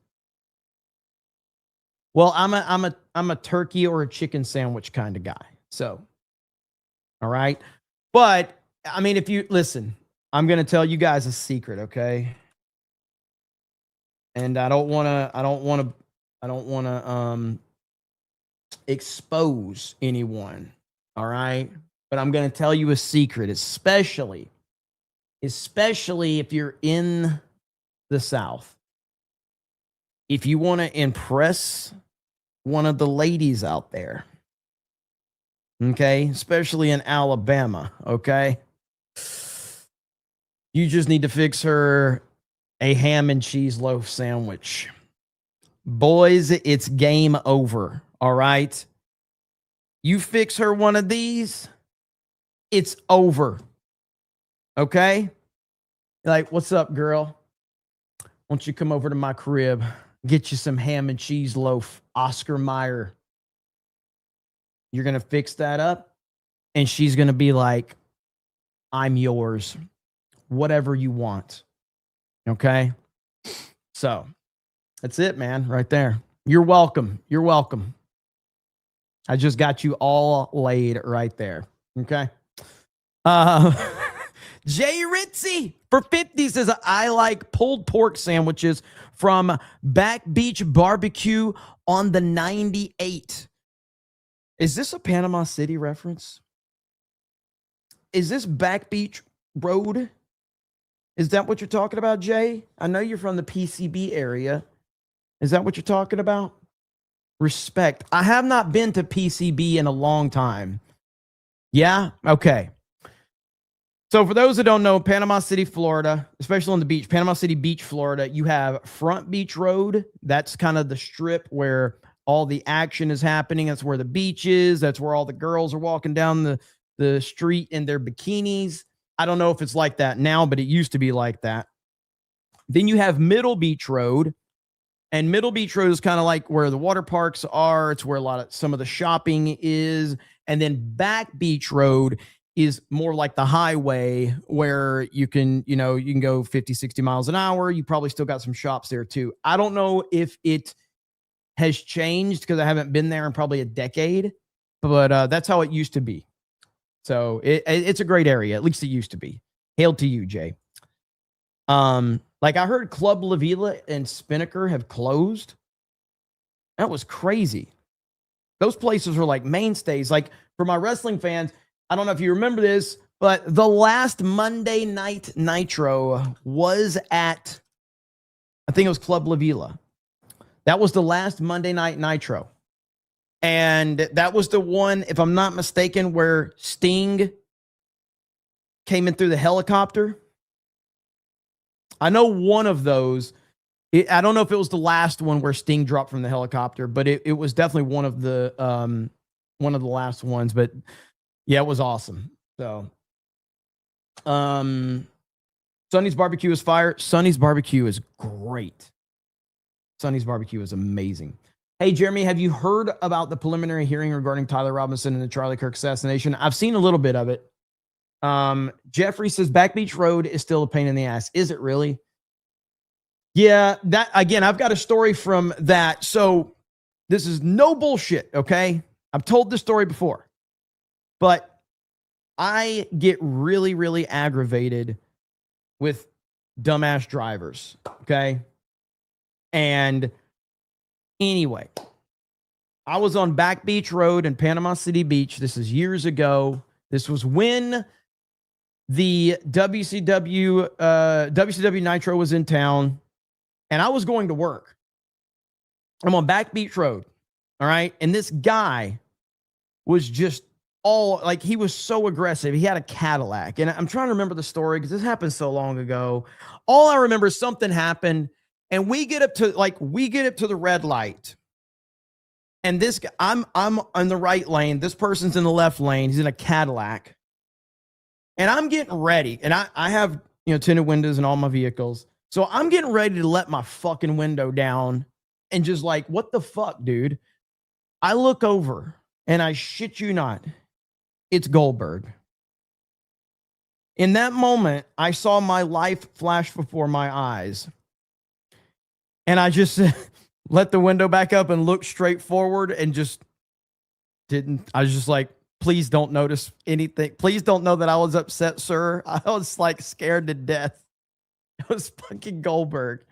Speaker 8: Well, I'm a turkey or a chicken sandwich kind of guy. So, all right. But I mean, if you listen, I'm going to tell you guys a secret, okay? And I don't want to expose anyone, all right? But I'm going to tell you a secret, especially if you're in the South. If you want to impress one of the ladies out there, okay, especially in Alabama, okay, you just need to fix her a ham and cheese loaf sandwich. Boys, it's game over, all right? You fix her one of these, it's over, okay? Like, what's up, girl? Why don't you come over to my crib, get you some ham and cheese loaf, Oscar Mayer. You're going to fix that up, and she's going to be like, I'm yours. Whatever you want. Okay? So, that's it, man, right there. You're welcome. You're welcome. I just got you all laid right there. Okay? Jay Ritzy for 50 says, I like pulled pork sandwiches from Back Beach Barbecue on the 98. Is this a Panama City reference? Is this Back Beach Road? Is that what you're talking about, Jay? I know you're from the PCB area. Is that what you're talking about? Respect. I have not been to PCB in a long time. Yeah? Okay. So for those that don't know, Panama City, Florida, especially on the beach, Panama City Beach, Florida, you have Front Beach Road. That's kind of the strip where all the action is happening. That's where the beach is. That's where all the girls are walking down the street in their bikinis. I don't know if it's like that now, but it used to be like that. Then you have Middle Beach Road. And Middle Beach Road is kind of like where the water parks are. It's where some of the shopping is. And then Back Beach Road is more like the highway where you can go 50, 60 miles an hour. You probably still got some shops there too. I don't know if it has changed because I haven't been there in probably a decade, but that's how it used to be. So it's a great area. At least it used to be. Hail to you, Jay. Like I heard Club La Vila and Spinnaker have closed. That was crazy. Those places were like mainstays. Like for my wrestling fans, I don't know if you remember this, but the last Monday Night Nitro was at, I think it was Club La Vila. That was the last Monday Night Nitro. And that was the one, if I'm not mistaken, where Sting came in through the helicopter. I know one of those. I don't know if it was the last one where Sting dropped from the helicopter, but it was definitely one of the last ones. But yeah, it was awesome. So, Sonny's Barbecue is fire. Sonny's Barbecue is great. Sonny's Barbecue is amazing. Hey, Jeremy, have you heard about the preliminary hearing regarding Tyler Robinson and the Charlie Kirk assassination? I've seen a little bit of it. Jeffrey says Back Beach Road is still a pain in the ass. Is it really? Yeah, that again, I've got a story from that. So this is no bullshit, okay? I've told this story before. But I get really, really aggravated with dumbass drivers, okay? And anyway, I was on Back Beach Road in Panama City Beach. This is years ago. This was when the WCW Nitro was in town, and I was going to work. I'm on Back Beach Road, all right? And this guy was just he was so aggressive. He had a Cadillac, and I'm trying to remember the story because this happened so long ago. All I remember is something happened, and we get up to the red light, and this guy, I'm on the right lane. This person's in the left lane. He's in a Cadillac, and I'm getting ready, and I have tinted windows in all my vehicles, so I'm getting ready to let my fucking window down, and just like, what the fuck, dude? I look over, and I shit you not. It's Goldberg. In that moment, I saw my life flash before my eyes. And I just let the window back up and looked straight forward and just didn't. I was just like, please don't notice anything. Please don't know that I was upset, sir. I was like scared to death. It was fucking Goldberg.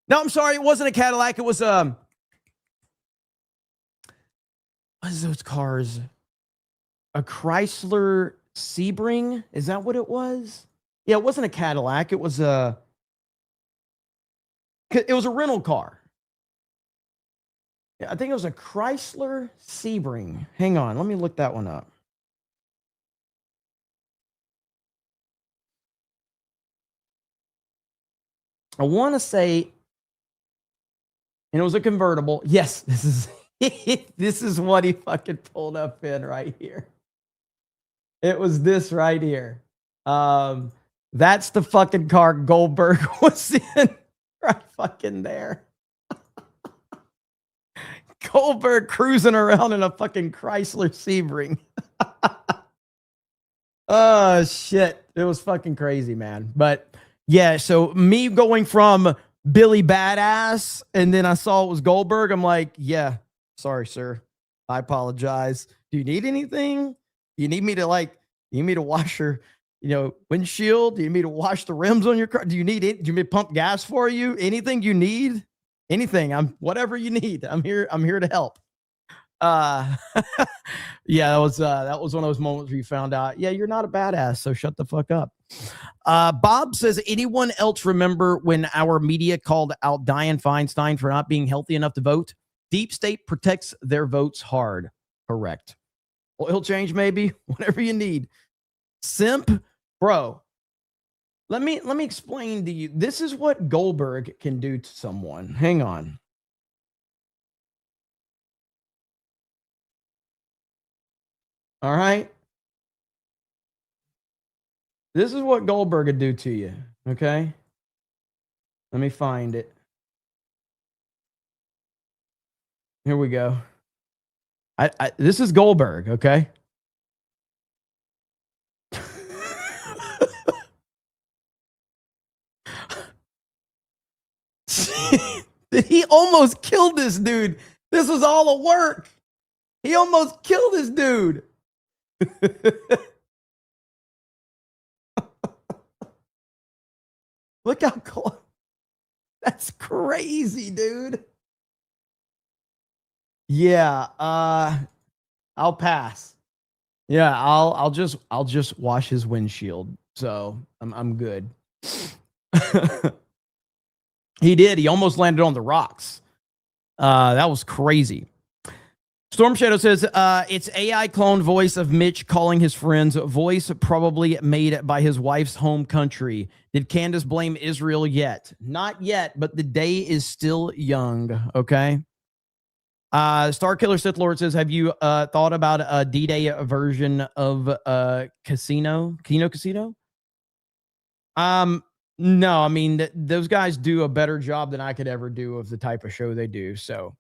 Speaker 8: No, I'm sorry. It wasn't a Cadillac. It was, what is those cars? A Chrysler Sebring? Is that what it was? Yeah, it wasn't a Cadillac. It was a rental car. Yeah, I think it was a Chrysler Sebring. Hang on, let me look that one up. I want to say, and it was a convertible. Yes, this is this is what he fucking pulled up in right here. It was this right here. That's the fucking car Goldberg was in right fucking there. Goldberg cruising around in a fucking Chrysler Sebring. Oh, shit. It was fucking crazy, man. But yeah, so me going from Billy Badass and then I saw it was Goldberg. I'm like, yeah, sorry, sir. I apologize. Do you need anything? You need me to wash your, windshield? Do you need me to wash the rims on your car? Do you need it? Do you need me to pump gas for you? Anything you need? Anything. Whatever you need. I'm here to help. Yeah, that was one of those moments where you found out, yeah, you're not a badass, so shut the fuck up. Bob says, anyone else remember when our media called out Dianne Feinstein for not being healthy enough to vote? Deep state protects their votes hard. Correct. Oil change, maybe, whatever you need. Simp, bro. Let me explain to you. This is what Goldberg can do to someone. Hang on. All right. This is what Goldberg would do to you. Okay. Let me find it. Here we go. This is Goldberg. Okay. He almost killed this dude. This was all a work. He almost killed this dude. Look how close. That's crazy, dude. Yeah, I'll pass. Yeah, I'll just wash his windshield. So I'm good. He did. He almost landed on the rocks. That was crazy. Storm Shadow says, it's AI clone voice of Mitch calling his friends, voice probably made by his wife's home country. Did Candace blame Israel yet? Not yet, but the day is still young. Okay. Starkiller Sith Lord says, have you thought about a D-Day version of Kino Casino? No, I mean, those guys do a better job than I could ever do of the type of show they do. So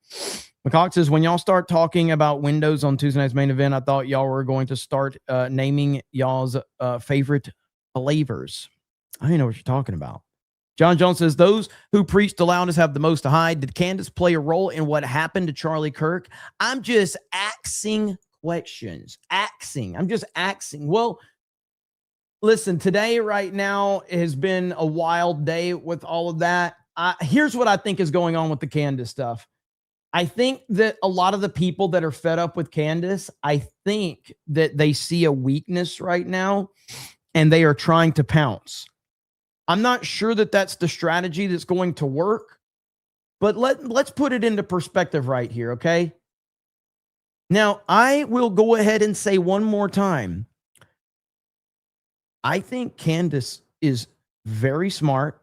Speaker 8: McCock says, when y'all start talking about Windows on Tuesday night's main event, I thought y'all were going to start naming y'all's favorite flavors. I don't know what you're talking about. John Jones says, those who preach the loudest have the most to hide. Did Candace play a role in what happened to Charlie Kirk? I'm just axing questions. I'm just axing. Well, listen, today right now has been a wild day with all of that. Here's what I think is going on with the Candace stuff. I think that a lot of the people that are fed up with Candace, I think that they see a weakness right now and they are trying to pounce. I'm not sure that that's the strategy that's going to work, but let's put it into perspective right here, okay? Now, I will go ahead and say one more time. I think Candace is very smart.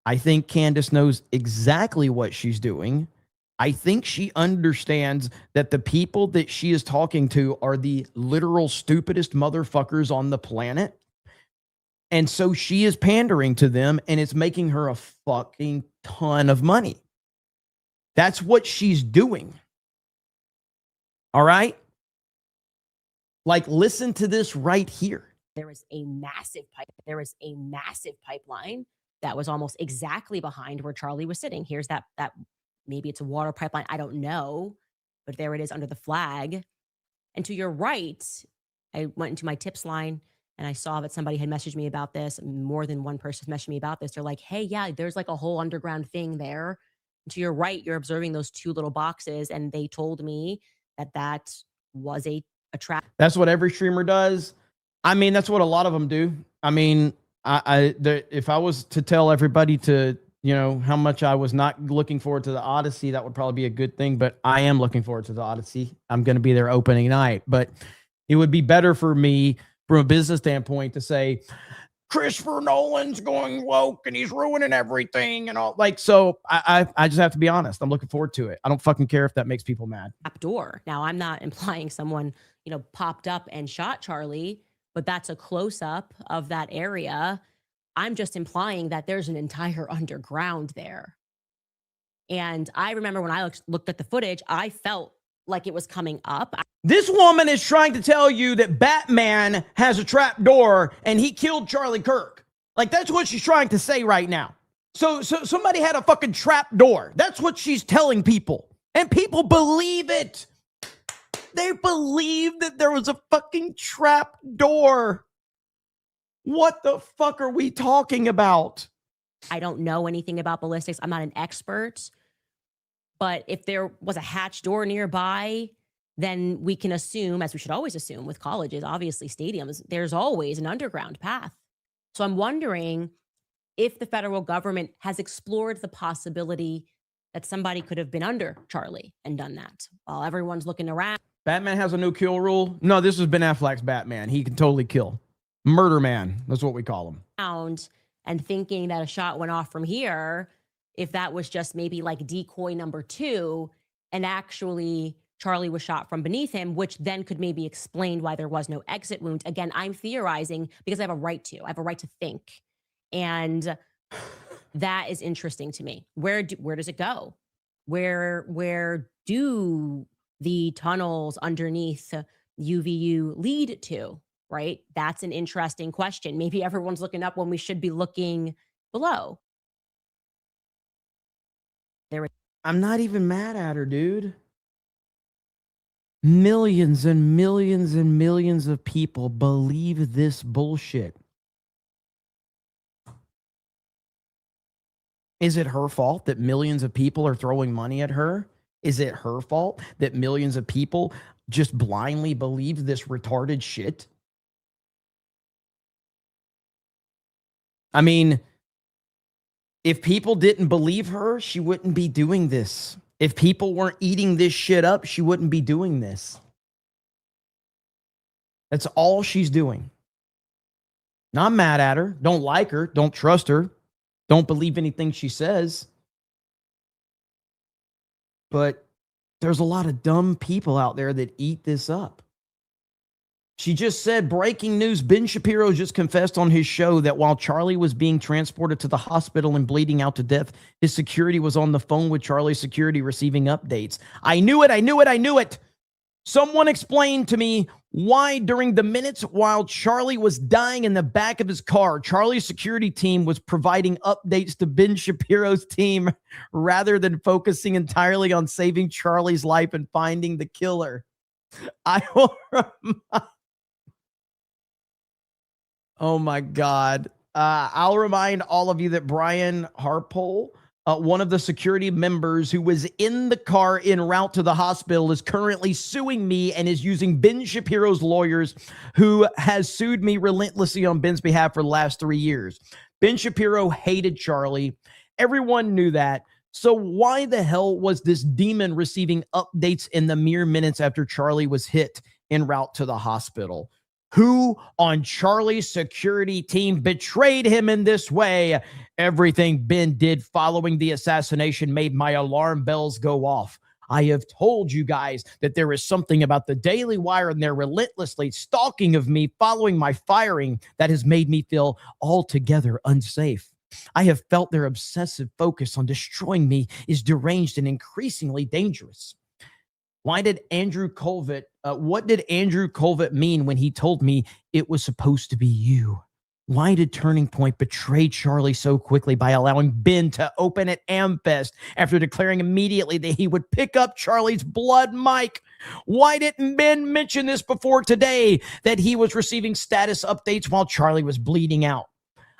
Speaker 8: I think Candace knows exactly what she's doing. I think she understands that the people that she is talking to are the literal stupidest motherfuckers on the planet. And so she is pandering to them, and it's making her a fucking ton of money. That's what she's doing. All right? Like, listen to this right here.
Speaker 17: There was a massive pipeline that was almost exactly behind where Charlie was sitting. Here's that maybe it's a water pipeline. I don't know, but there it is under the flag. And to your right, I went into my tips line and I saw that somebody had messaged me about this. More than one person messaged me about this. They're like, hey, yeah, there's like a whole underground thing there. And to your right, you're observing those two little boxes. And they told me that was a trap.
Speaker 8: That's what every streamer does. I mean, that's what a lot of them do. I mean, if I was to tell everybody to, you know, how much I was not looking forward to the Odyssey, that would probably be a good thing. But I am looking forward to the Odyssey. I'm going to be there opening night. But it would be better for me from a business standpoint to say, Christopher Nolan's going woke and he's ruining everything and all. Like, so I just have to be honest. I'm looking forward to it. I don't fucking care if that makes people mad.
Speaker 17: Door. Now, I'm not implying someone, you know, popped up and shot Charlie, but that's a close up of that area. I'm just implying that there's an entire underground there. And I remember when I looked at the footage, I felt like it was coming up.
Speaker 8: This woman is trying to tell you that Batman has a trap door and he killed Charlie Kirk. Like, that's what she's trying to say right now. So somebody had a fucking trap door. That's what she's telling people. And people believe it. They believe that there was a fucking trap door. What the fuck are we talking about?
Speaker 17: I don't know anything about ballistics. I'm not an expert. But if there was a hatch door nearby, then we can assume, as we should always assume with colleges, obviously stadiums, there's always an underground path. So I'm wondering if the federal government has explored the possibility that somebody could have been under Charlie and done that while everyone's looking around.
Speaker 8: Batman has a no kill rule. No, this is Ben Affleck's Batman. He can totally kill. Murder man. That's what we call him.
Speaker 17: And thinking that a shot went off from here, if that was just maybe like decoy number 2, and actually Charlie was shot from beneath him, which then could maybe explain why there was no exit wound. Again, I'm theorizing because I have a right to. I have a right to think. And that is interesting to me. Where does it go? Where do the tunnels underneath UVU lead to, right? That's an interesting question. Maybe everyone's looking up when we should be looking below.
Speaker 8: I'm not even mad at her, dude. Millions and millions and millions of people believe this bullshit. Is it her fault that millions of people are throwing money at her? Is it her fault that millions of people just blindly believe this retarded shit? I mean, if people didn't believe her, she wouldn't be doing this. If people weren't eating this shit up, she wouldn't be doing this. That's all she's doing. Not mad at her. Don't like her. Don't trust her. Don't believe anything she says. But there's a lot of dumb people out there that eat this up. She just said, breaking news, Ben Shapiro just confessed on his show that while Charlie was being transported to the hospital and bleeding out to death, his security was on the phone with Charlie's security receiving updates. I knew it. Someone explained to me why during the minutes while Charlie was dying in the back of his car, Charlie's security team was providing updates to Ben Shapiro's team rather than focusing entirely on saving Charlie's life and finding the killer. I will Oh my God. I'll remind all of you that Brian Harpole, one of the security members who was in the car en route to the hospital, is currently suing me and is using Ben Shapiro's lawyers, who has sued me relentlessly on Ben's behalf for the last 3 years. Ben Shapiro hated Charlie. Everyone knew that. So why the hell was this demon receiving updates in the mere minutes after Charlie was hit en route to the hospital? Who on Charlie's security team betrayed him in this way? Everything Ben did following the assassination made my alarm bells go off. I have told you guys that there is something about the Daily Wire and their relentlessly stalking of me following my firing that has made me feel altogether unsafe. I have felt their obsessive focus on destroying me is deranged and increasingly dangerous. Why did Andrew Colvett, what did Andrew Colvett mean when he told me it was supposed to be you? Why did Turning Point betray Charlie so quickly by allowing Ben to open at AmFest after declaring immediately that he would pick up Charlie's blood mic? Why didn't Ben mention this before today, that he was receiving status updates while Charlie was bleeding out?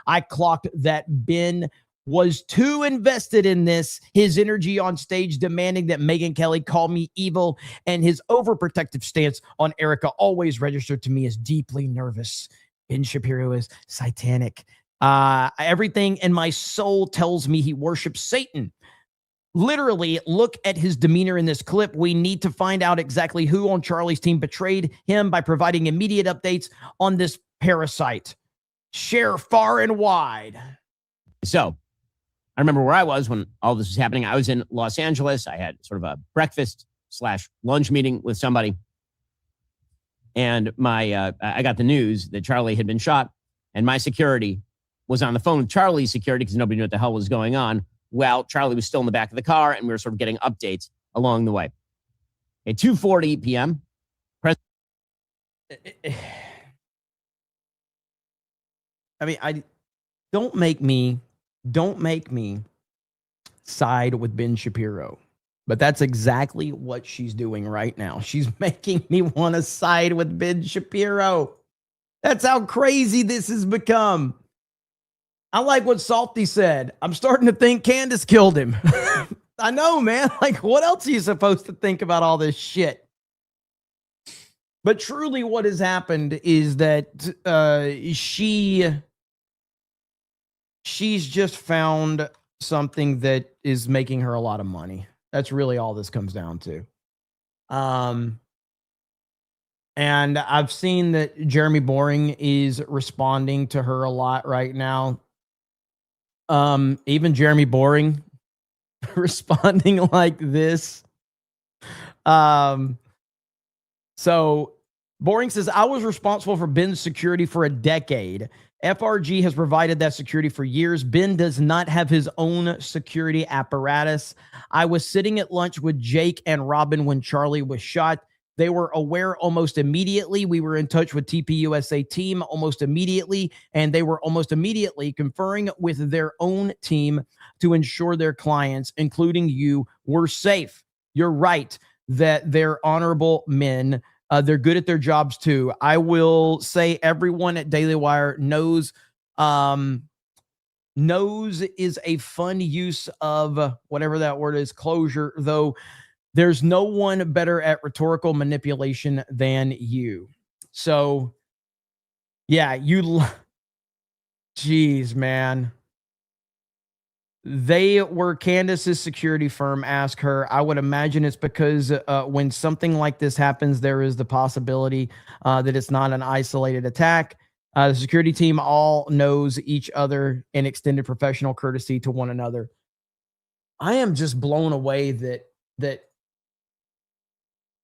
Speaker 8: I clocked that Ben was too invested in this, his energy on stage demanding that Megyn Kelly call me evil, and his overprotective stance on Erica always registered to me as deeply nervous. Ben Shapiro is satanic. Everything in my soul tells me he worships Satan. Literally, look at his demeanor in this clip. We need to find out exactly who on Charlie's team betrayed him by providing immediate updates on this parasite. Share far and wide.
Speaker 18: So I remember where I was when all this was happening. I was in Los Angeles. I had sort of a breakfast/lunch meeting with somebody. And I got the news that Charlie had been shot, and my security was on the phone with Charlie's security because nobody knew what the hell was going on. Well, Charlie was still in the back of the car, and we were sort of getting updates along the way. At 2:40 p.m.,
Speaker 8: don't make me side with Ben Shapiro. But that's exactly what she's doing right now. She's making me want to side with Ben Shapiro. That's how crazy this has become. I like what Salty said. I'm starting to think Candace killed him. I know, man. Like, what else are you supposed to think about all this shit? But truly what has happened is that she's just found something that is making her a lot of money. That's really all this comes down to. And I've seen that Jeremy Boring is responding to her a lot right now. Even Jeremy Boring responding like this. So Boring says, I was responsible for Ben's security for a decade. FRG has provided that security for years. Ben does not have his own security apparatus. I was sitting at lunch with Jake and Robin when Charlie was shot. They were aware almost immediately. We were in touch with TPUSA team almost immediately, and they were almost immediately conferring with their own team to ensure their clients, including you, were safe. You're right that they're honorable men. They're good at their jobs too. I will say everyone at Daily Wire knows is a fun use of whatever that word is, closure, though there's no one better at rhetorical manipulation than you. So yeah, geez, man. They were Candace's security firm. Ask her. I would imagine it's because when something like this happens, there is the possibility that it's not an isolated attack. The security team all knows each other and extended professional courtesy to one another. I am just blown away that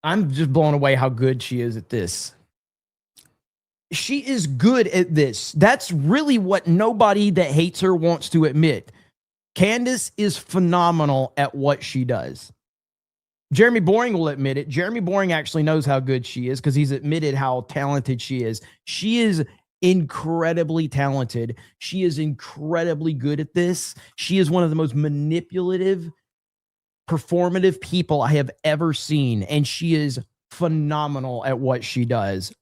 Speaker 8: I'm just blown away how good she is at this. She is good at this. That's really what nobody that hates her wants to admit. Candace is phenomenal at what she does. Jeremy Boring will admit it. Jeremy Boring actually knows how good she is because he's admitted how talented she is. She is incredibly talented. She is incredibly good at this. She is one of the most manipulative, performative people I have ever seen, and she is phenomenal at what she does.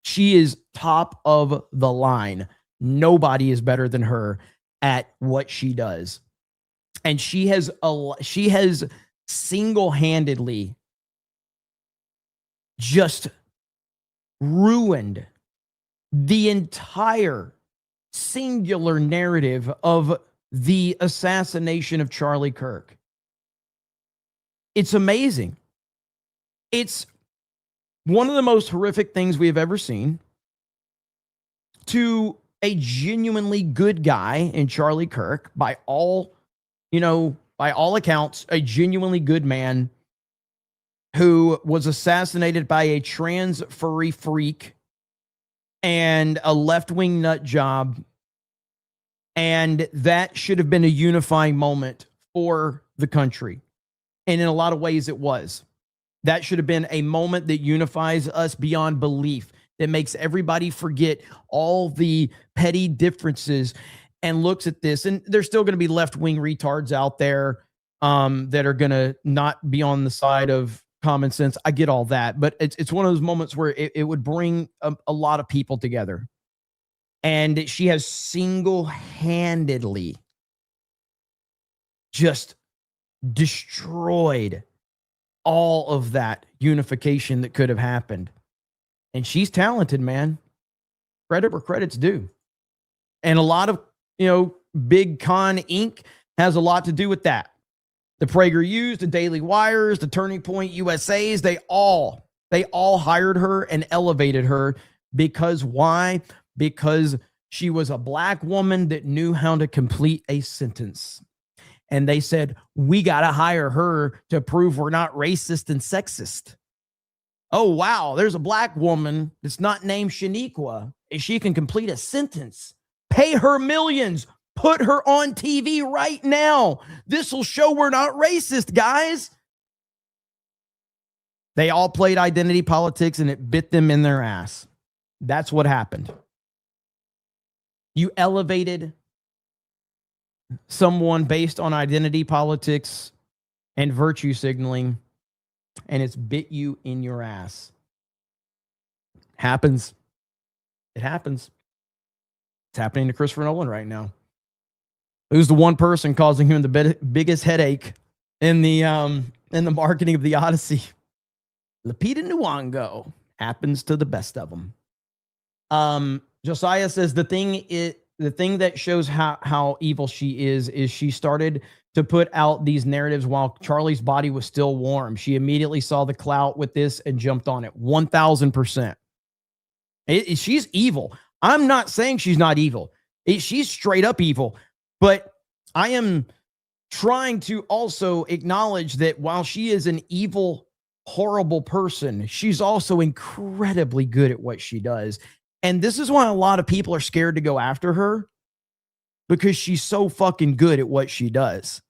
Speaker 8: She is top of the line. Nobody is better than her at what she does. And she has single-handedly just ruined the entire singular narrative of the assassination of Charlie Kirk. It's amazing. It's one of the most horrific things we have ever seen. To a genuinely good guy in Charlie Kirk, by all accounts, a genuinely good man who was assassinated by a trans furry freak and a left-wing nut job. And that should have been a unifying moment for the country. And in a lot of ways it was. That should have been a moment that unifies us beyond belief, that makes everybody forget all the petty differences and looks at this. And there's still going to be left-wing retards out there that are going to not be on the side of common sense. I get all that, but it's one of those moments where it would bring a lot of people together. And she has single-handedly just destroyed all of that unification that could have happened. And she's talented, man. Credit where credit's due. And a lot of, Big Con Inc. has a lot to do with that. The PragerUs, the Daily Wires, the Turning Point USAs, they all hired her and elevated her. Because why? Because she was a black woman that knew how to complete a sentence. And they said, we got to hire her to prove we're not racist and sexist. Oh, wow, there's a black woman that's not named Shaniqua, and she can complete a sentence. Pay her millions. Put her on TV right now. This will show we're not racist, guys. They all played identity politics, and it bit them in their ass. That's what happened. You elevated someone based on identity politics and virtue signaling, and it's bit you in your ass. Happens. It happens. It's happening to Christopher Nolan right now. Who's the one person causing him the biggest headache in the marketing of the Odyssey? Lupita Nyong'o. Happens to the best of them. Josiah says the thing that shows how evil she is she started to put out these narratives while Charlie's body was still warm. She immediately saw the clout with this and jumped on it. 1,000%. She's evil. I'm not saying she's not evil. She's straight up evil. But I am trying to also acknowledge that while she is an evil, horrible person, she's also incredibly good at what she does. And this is why a lot of people are scared to go after her, because she's so fucking good at what she does.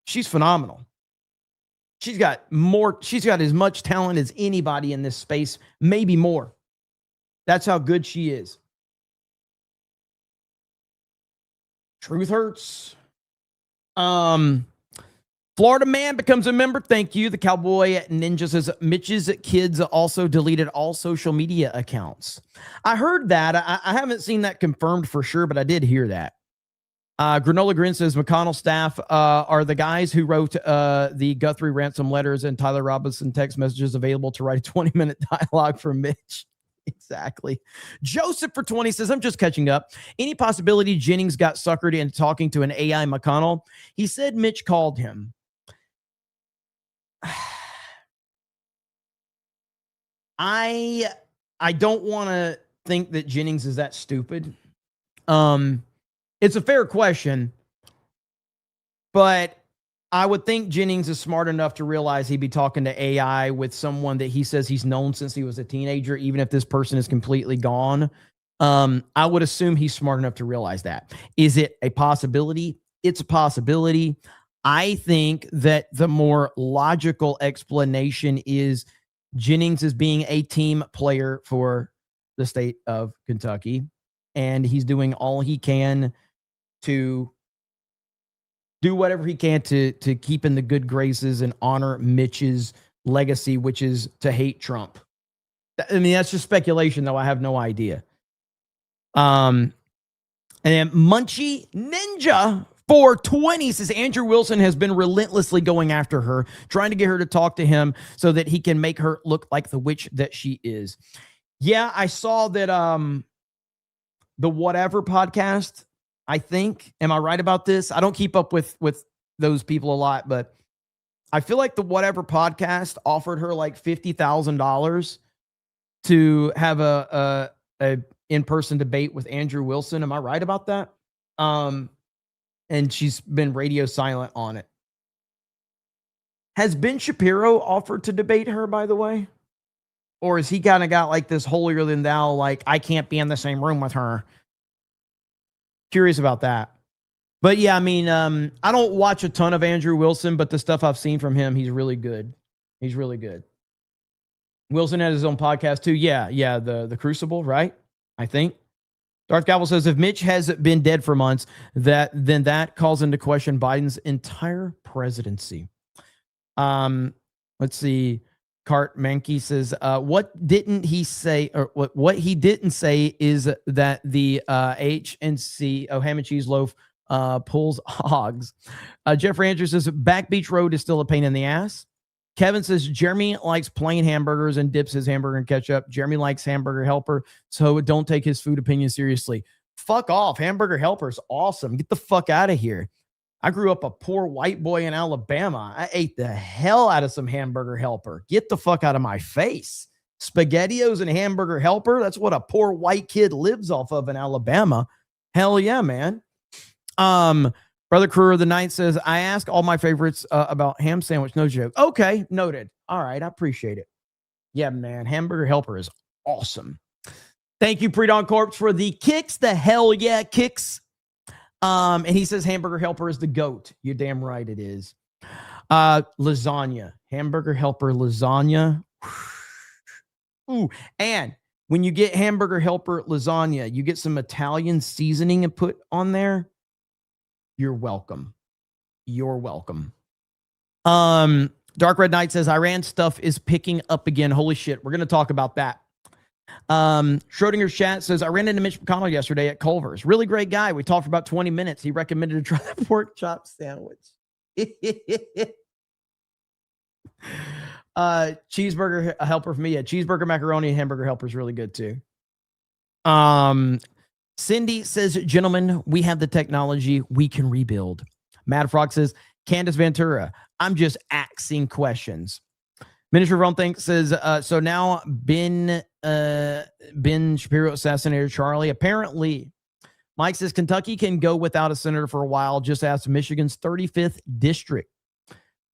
Speaker 8: She's phenomenal. She's got as much talent as anybody in this space, maybe more. That's how good she is. Truth hurts. Florida man becomes a member. Thank you. The Cowboy Ninja says Mitch's kids also deleted all social media accounts. I heard that. I haven't seen that confirmed for sure, but I did hear that. Granola Grin says McConnell staff are the guys who wrote the Guthrie ransom letters and Tyler Robinson text messages available to write a 20-minute dialogue for Mitch. Exactly. Joseph for 20 says, I'm just catching up. Any possibility Jennings got suckered into talking to an AI McConnell? He said Mitch called him. I don't want to think that Jennings is that stupid. It's a fair question, but I would think Jennings is smart enough to realize he'd be talking to AI with someone that he says he's known since he was a teenager, even if this person is completely gone. I would assume he's smart enough to realize that. Is it a possibility? It's a possibility. I think that the more logical explanation is Jennings is being a team player for the state of Kentucky, and he's doing all he can to do whatever he can to keep in the good graces and honor Mitch's legacy, which is to hate Trump. I mean, that's just speculation, though. I have no idea. And then Munchie Ninja 420 says Andrew Wilson has been relentlessly going after her, trying to get her to talk to him so that he can make her look like the witch that she is. Yeah, I saw that the Whatever podcast I think. Am I right about this? I don't keep up with those people a lot, but I feel like the Whatever podcast offered her like $50,000 to have a in-person debate with Andrew Wilson. Am I right about that? And she's been radio silent on it. Has Ben Shapiro offered to debate her, by the way? Or has he kind of got like this holier than thou, like, I can't be in the same room with her? Curious about that. But yeah, I mean, I don't watch a ton of Andrew Wilson, but the stuff I've seen from him, he's really good. He's really good. Wilson had his own podcast too. Yeah, the Crucible, right? I think. Darth Gavel says, if Mitch has been dead for months, then that calls into question Biden's entire presidency. Let's see. Cart Mankey says, what didn't he say, or what he didn't say is that the H&C, ham and cheese loaf, pulls hogs. Jeffrey Andrews says, Back Beach Road is still a pain in the ass. Kevin says, Jeremy likes plain hamburgers and dips his hamburger in ketchup. Jeremy likes Hamburger Helper, so don't take his food opinion seriously. Fuck off. Hamburger Helper's awesome. Get the fuck out of here. I grew up a poor white boy in Alabama. I ate the hell out of some Hamburger Helper. Get the fuck out of my face. SpaghettiOs and Hamburger Helper, that's what a poor white kid lives off of in Alabama. Hell yeah, man. Brother Crew of the Night says, I ask all my favorites about ham sandwich. No joke. Okay, noted. All right, I appreciate it. Yeah, man. Hamburger Helper is awesome. Thank you, Pre-Dawn Corpse, for the kicks. The hell yeah kicks. And he says Hamburger Helper is the GOAT. You're damn right it is. Lasagna. Hamburger Helper lasagna. Ooh, and when you get Hamburger Helper lasagna, you get some Italian seasoning and put on there. You're welcome. You're welcome. Dark Red Knight says Iran stuff is picking up again. Holy shit. We're going to talk about that. Schrodinger's chat says, I ran into Mitch McConnell yesterday at Culver's. Really great guy. We talked for about 20 minutes. He recommended to try the pork chop sandwich. Cheeseburger Helper for me. Yeah, cheeseburger, macaroni, and Hamburger Helper is really good too. Cindy says, gentlemen, we have the technology. We can rebuild. Mad Frog says, Candace Ventura, I'm just asking questions. Minister Von Think says, so now Ben Shapiro assassinated Charlie. Apparently, Mike says, Kentucky can go without a senator for a while. Just ask Michigan's 35th district.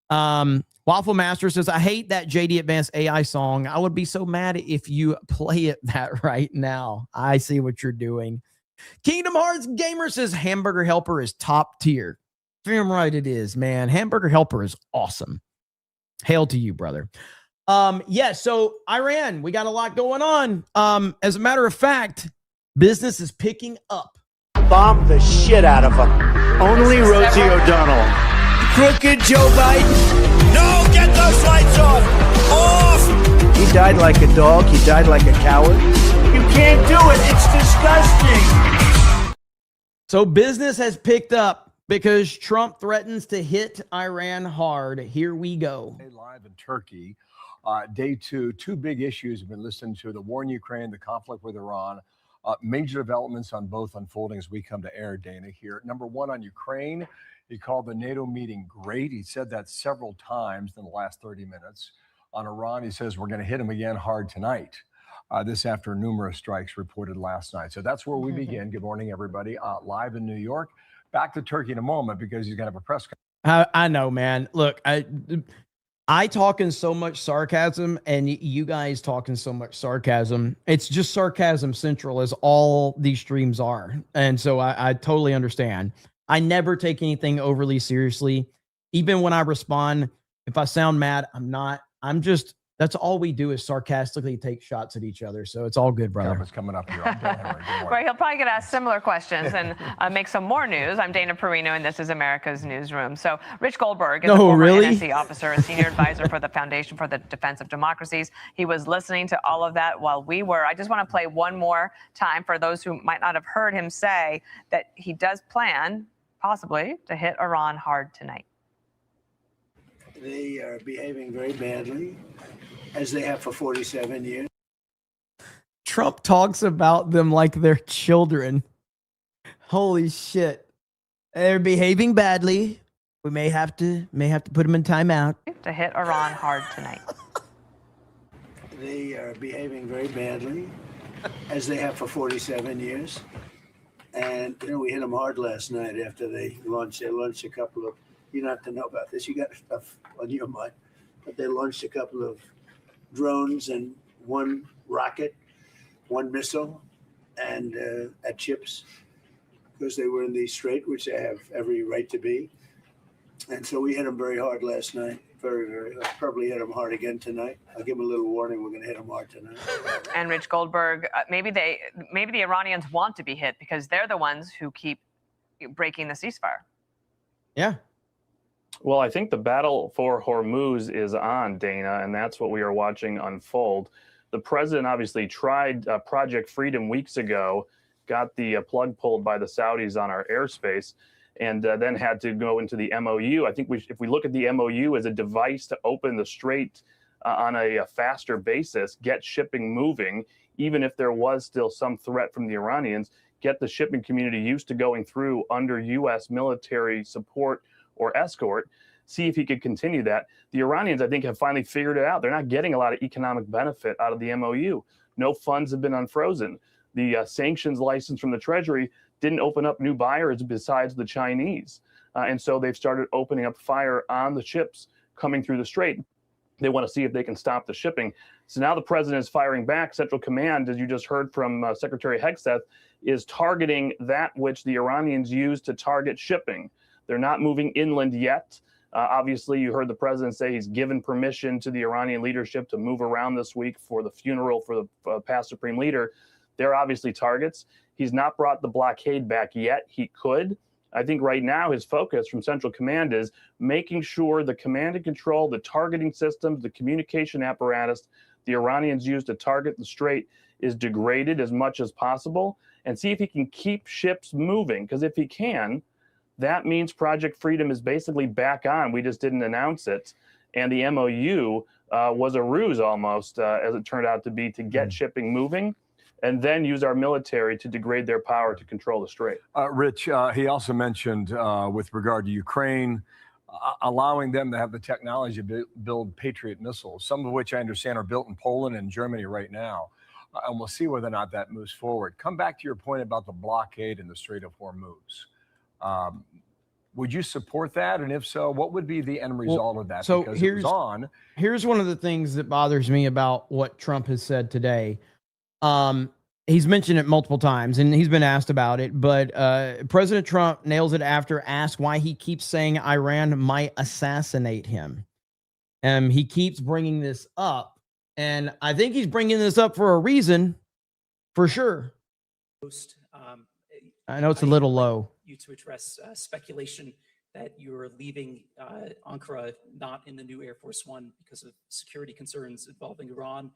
Speaker 8: Waffle Master says, I hate that JD Advanced AI song. I would be so mad if you play it that right now. I see what you're doing. Kingdom Hearts Gamer says, Hamburger Helper is top tier. Damn right it is, man. Hamburger Helper is awesome. Hail to you, brother. Yeah, so Iran, we got a lot going on. As a matter of fact, business is picking up.
Speaker 19: Bomb the shit out of them. Only Rosie O'Donnell. Crooked Joe Biden. No, get those lights off. Off. He died like a dog. He died like a coward. You can't do it. It's disgusting.
Speaker 8: So business has picked up because Trump threatens to hit Iran hard. Here we go.
Speaker 20: Live in Turkey. Day two big issues have been listened to: the war in Ukraine, the conflict with Iran. Major developments on both unfolding as we come to air, Dana, here. Number one, on Ukraine, he called the NATO meeting great. He said that several times in the last 30 minutes. On Iran, he says, we're going to hit him again hard tonight. This after numerous strikes reported last night. So that's where we begin. Good morning, everybody. Live in New York. Back to Turkey in a moment because he's going to have a press conference.
Speaker 8: I know, man. Look, I talk in so much sarcasm and you guys talk in so much sarcasm. It's just sarcasm central as all these streams are. And so I totally understand. I never take anything overly seriously. Even when I respond, if I sound mad, I'm not. I'm just, that's all we do is sarcastically take shots at each other. So it's all good, brother.
Speaker 20: It's coming up here. I'm Bill Henry. Good morning.
Speaker 21: Right, he'll probably get asked similar questions and make some more news. I'm Dana Perino, and this is America's Newsroom. So Rich Goldberg is a former NSC officer, a senior advisor for the Foundation for the Defense of Democracies. He was listening to all of that while we were. I just want to play one more time for those who might not have heard him say that he does plan, possibly, to hit Iran hard tonight.
Speaker 19: They are behaving very badly, as they have for 47 years.
Speaker 8: Trump talks about them like they're children. Holy shit. They're behaving badly. We may have to put them in timeout.
Speaker 21: To hit Iran hard tonight.
Speaker 19: They are behaving very badly, as they have for 47 years. And we hit them hard last night after they launched a couple of, you don't have to know about this, you got stuff on your mind, but they launched a couple of drones and one rocket, one missile, and at ships, because they were in the strait, which they have every right to be. And so we hit them very hard last night. Very, very. I'll probably hit them hard again tonight. I'll give them a little warning. We're going to hit them hard tonight.
Speaker 21: And Rich Goldberg, maybe the Iranians want to be hit because they're the ones who keep breaking the ceasefire.
Speaker 8: Yeah.
Speaker 2: Well, I think the battle for Hormuz is on, Dana, and that's what we are watching unfold. The president obviously tried Project Freedom weeks ago, got the plug pulled by the Saudis on our airspace, and then had to go into the MOU. I think if we look at the MOU as a device to open the strait on a faster basis, get shipping moving, even if there was still some threat from the Iranians, get the shipping community used to going through under U.S. military support or escort, see if he could continue that. The Iranians, I think, have finally figured it out. They're not getting a lot of economic benefit out of the MOU. No funds have been unfrozen. The sanctions license from the Treasury didn't open up new buyers besides the Chinese. And so they've started opening up fire on the ships coming through the strait. They want to see if they can stop the shipping. So now the president is firing back. Central Command, as you just heard from Secretary Hegseth, is targeting that which the Iranians use to target shipping. They're not moving inland yet. Obviously, you heard the president say he's given permission to the Iranian leadership to move around this week for the funeral for the past supreme leader. They're obviously targets. He's not brought the blockade back yet. He could. I think right now his focus from Central Command is making sure the command and control, the targeting systems, the communication apparatus the Iranians use to target the strait is degraded as much as possible, and see if he can keep ships moving. Because if he can, that means Project Freedom is basically back on. We just didn't announce it. And the MOU was a ruse almost, as it turned out to be, to get shipping moving, and then use our military to degrade their power to control the strait.
Speaker 20: Rich, he also mentioned with regard to Ukraine, allowing them to have the technology to build Patriot missiles, some of which I understand are built in Poland and Germany right now. And we'll see whether or not that moves forward. Come back to your point about the blockade in the Strait of Hormuz. Would you support that? And if so, what would be the end result of that?
Speaker 8: So
Speaker 20: because
Speaker 8: here's one of the things that bothers me about what Trump has said today. He's mentioned it multiple times and he's been asked about it, but President Trump nails it after asked why he keeps saying Iran might assassinate him. He keeps bringing this up, and I think he's bringing this up for a reason, for sure. I know it's a little low.
Speaker 22: You to address speculation that you're leaving Ankara not in the new Air Force One because of security concerns involving Iran.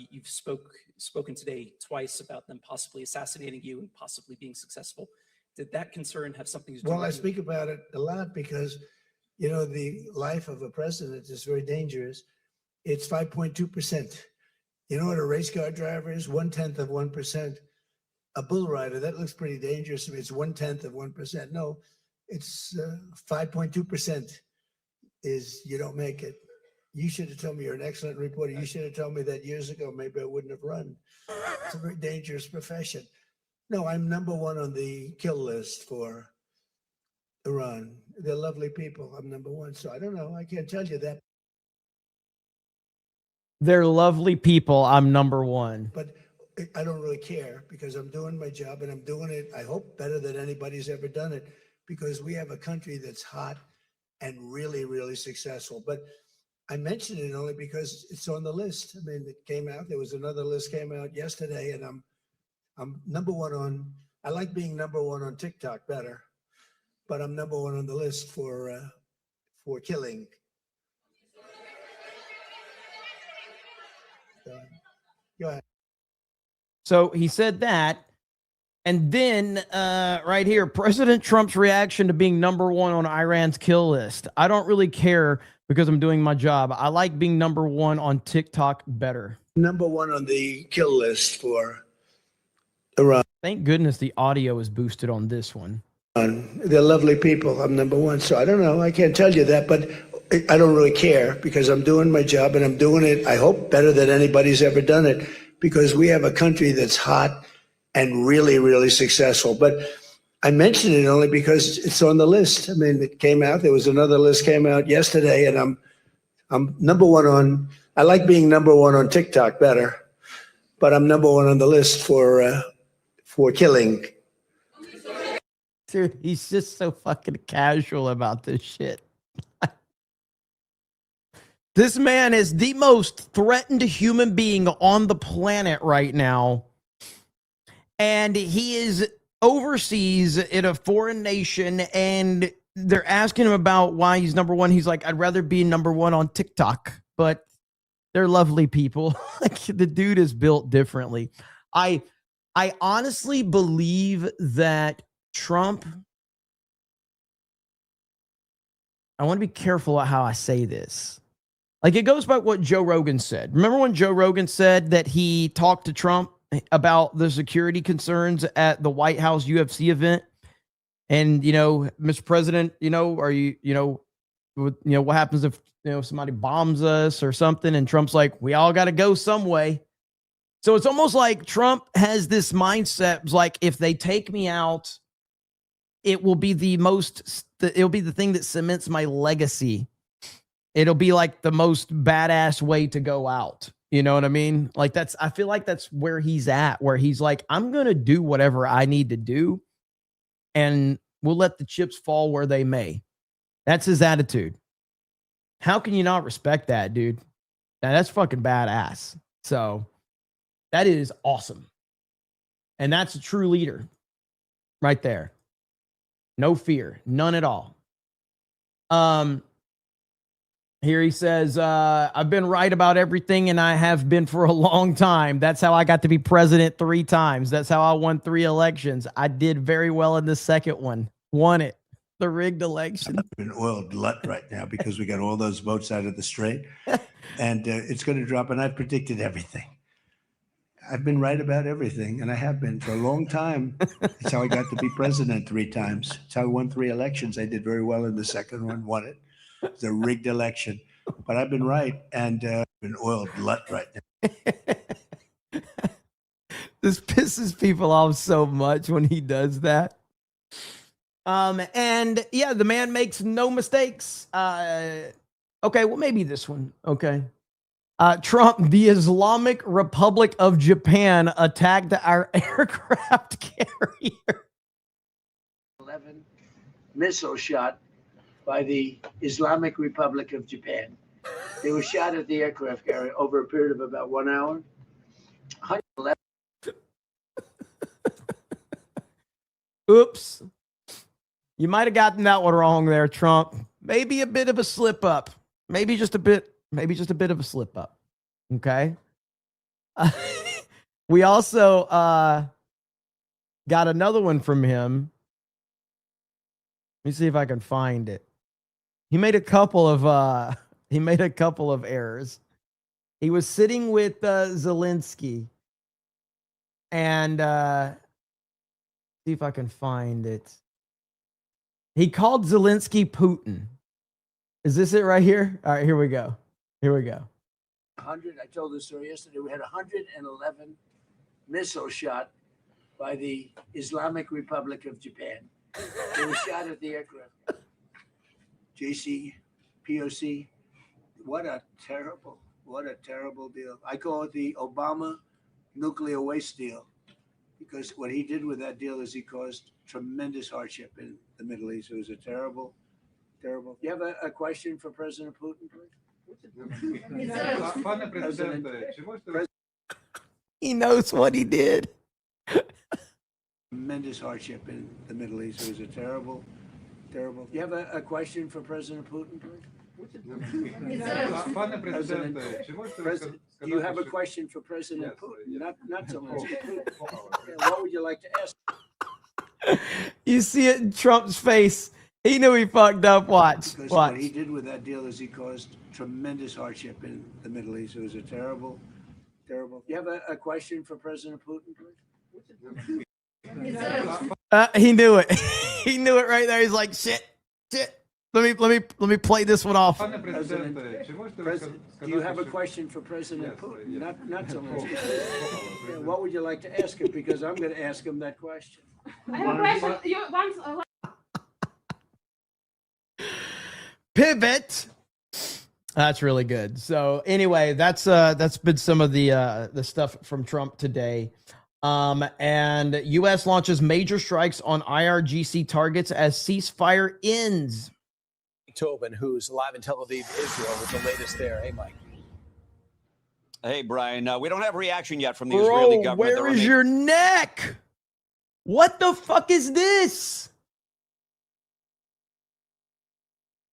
Speaker 22: You've spoken today twice about them possibly assassinating you and possibly being successful. Did that concern have something to do with it?
Speaker 23: Well, I speak about it a lot because, you know, the life of a president is very dangerous. It's 5.2%. You know what a race car driver is? 1/10 of 1%. A bull rider, that looks pretty dangerous to me. It's 1/10 of 1%. No, it's 5.2% is you don't make it. You should have told me you're an excellent reporter. You should have told me that years ago. Maybe I wouldn't have run. It's a very dangerous profession. No, I'm #1 on the kill list for Iran. They're lovely people. I'm #1. So I don't know. I can't tell you that.
Speaker 8: They're lovely people. I'm #1.
Speaker 23: But I don't really care because I'm doing my job and I'm doing it, I hope, better than anybody's ever done it, because we have a country that's hot and really, really successful. But I mention it only because it's on the list. I mean, it came out. There was another list came out yesterday, and I'm #1 on. I like being #1 on TikTok better, but I'm #1 on the list for killing. Go ahead.
Speaker 8: So he said that. And then right here, President Trump's reaction to being #1 on Iran's kill list. I don't really care because I'm doing my job. I like being #1 on TikTok better.
Speaker 23: #1 on the kill list for Iran.
Speaker 8: Thank goodness the audio is boosted on this one.
Speaker 23: They're lovely people. I'm number one. So I don't know. I can't tell you that, but I don't really care because I'm doing my job and I'm doing it, I hope, better than anybody's ever done it because we have a country that's hot and really, really successful. But I mention it only because it's on the list. I mean, it came out. There was another list came out yesterday, and I'm number one on. I like being number one on TikTok better, but I'm number one on the list for killing.
Speaker 8: Dude, he's just so fucking casual about this shit. This man is the most threatened human being on the planet right now. And he is overseas in a foreign nation, and they're asking him about why he's number one. He's like, I'd rather be number one on TikTok, but they're lovely people. Like, the dude is built differently. I honestly believe that Trump, I want to be careful about how I say this. Like, it goes by what Joe Rogan said. Remember when Joe Rogan said that he talked to Trump about the security concerns at the White House UFC event? And, you know, Mr. President, you know, are you, what happens if, somebody bombs us or something? And Trump's like, we all got to go some way. So it's almost like Trump has this mindset, like, if they take me out, it will be it'll be the thing that cements my legacy. It'll be like the most badass way to go out. You know what I mean? Like, I feel like that's where he's at, where he's like, I'm going to do whatever I need to do, and we'll let the chips fall where they may. That's his attitude. How can you not respect that, dude? Now, that's fucking badass. So that is awesome. And that's a true leader right there. No fear, none at all. Here he says, I've been right about everything, and I have been for a long time. That's how I got to be president 3 times. That's how I won 3 elections. I did very well in the second one. Won it. The rigged election.
Speaker 23: An oil glut right now because we got all those votes out of the Strait, and it's going to drop. And I've predicted everything. I've been right about everything, and I have been for a long time. That's how I got to be president 3 times. That's how I won 3 elections. I did very well in the second one, won it. It's a rigged election, but I've been right, and an oil glut right now.
Speaker 8: This pisses people off so much when he does that. And yeah, the man makes no mistakes. Okay, well, maybe this one. Okay. Trump, the Islamic Republic of Japan attacked our aircraft carrier.
Speaker 23: 11 missile shot by the Islamic Republic of Japan. They were shot at the aircraft carrier over a period of about 1 hour. 111.
Speaker 8: Oops. You might have gotten that one wrong there, Trump. Maybe a bit of a slip up. Maybe just a bit of a slip up. Okay. We also got another one from him. Let me see if I can find it. He made a couple of errors. He was sitting with Zelensky, and see if I can find it. He called Zelensky Putin. Is this it right here? All right, here we go.
Speaker 23: 100. I told this story yesterday. We had 111 missile shot by the Islamic Republic of Japan. They were shot at the aircraft. JC, POC. What a terrible deal. I call it the Obama nuclear waste deal, because what he did with that deal is he caused tremendous hardship in the Middle East. It was a terrible. You have a question for President Putin, please?
Speaker 8: He knows what he did.
Speaker 23: Tremendous hardship in the Middle East. It was a terrible. You have a question for President Putin, please? President, do you have a question for President Putin? Not so much. What would you like to ask?
Speaker 8: You see it in Trump's face. He knew he fucked up. Watch.
Speaker 23: What he did with that deal is he caused tremendous hardship in the Middle East. It was a terrible. You have a question for President Putin, please?
Speaker 8: He knew it. He knew it right there. He's like, shit. Let me play this one off.
Speaker 19: President, do you have a question for President Putin? Not so much. Yeah, what would you like to ask him? Because I'm going to ask him that question.
Speaker 11: I have a question.
Speaker 8: Pivot. That's really good. So anyway, that's been some of the stuff from Trump today. And U.S. launches major strikes on IRGC targets as ceasefire ends.
Speaker 3: Tobin, who's live in Tel Aviv, Israel, with the latest there. Hey, Mike.
Speaker 5: Hey, Brian. We don't have a reaction yet from the Israeli government.
Speaker 8: Where is your neck? What the fuck is this?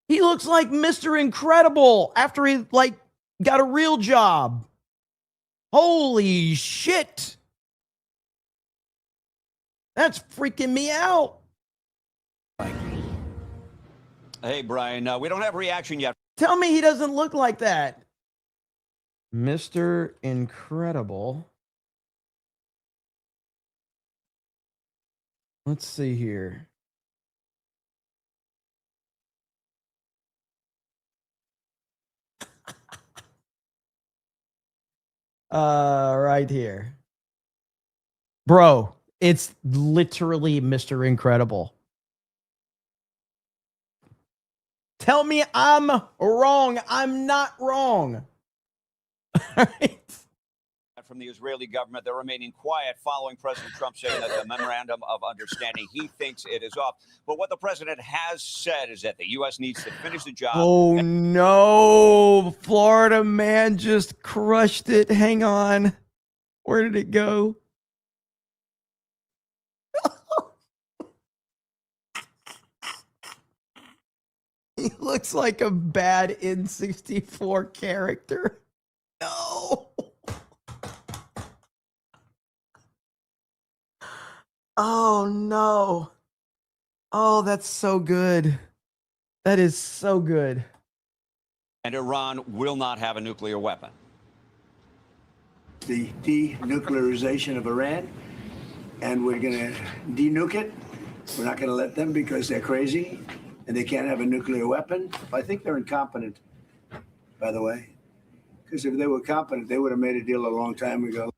Speaker 8: He looks like Mr. Incredible after he got a real job. Holy shit. That's freaking me out.
Speaker 5: Hey, Brian. We don't have a reaction yet.
Speaker 8: Tell me he doesn't look like that. Mr. Incredible. Let's see here. Right here. Bro, it's literally Mr. Incredible. Tell me I'm wrong. I'm not wrong.
Speaker 5: From the Israeli government, they're remaining quiet following President Trump saying that the memorandum of understanding, he thinks it is off. But what the president has said is that the U.S. needs to finish the job.
Speaker 8: Oh, no. Florida man just crushed it. Hang on. Where did it go? He looks like a bad N64 character. No. Oh, no. Oh, that's so good. That is so good.
Speaker 5: And Iran will not have a nuclear weapon.
Speaker 19: The denuclearization of Iran, and we're going to denuke it. We're not going to let them because they're crazy and they can't have a nuclear weapon. I think they're incompetent, by the way, because if they were competent, they would have made a deal a long time ago.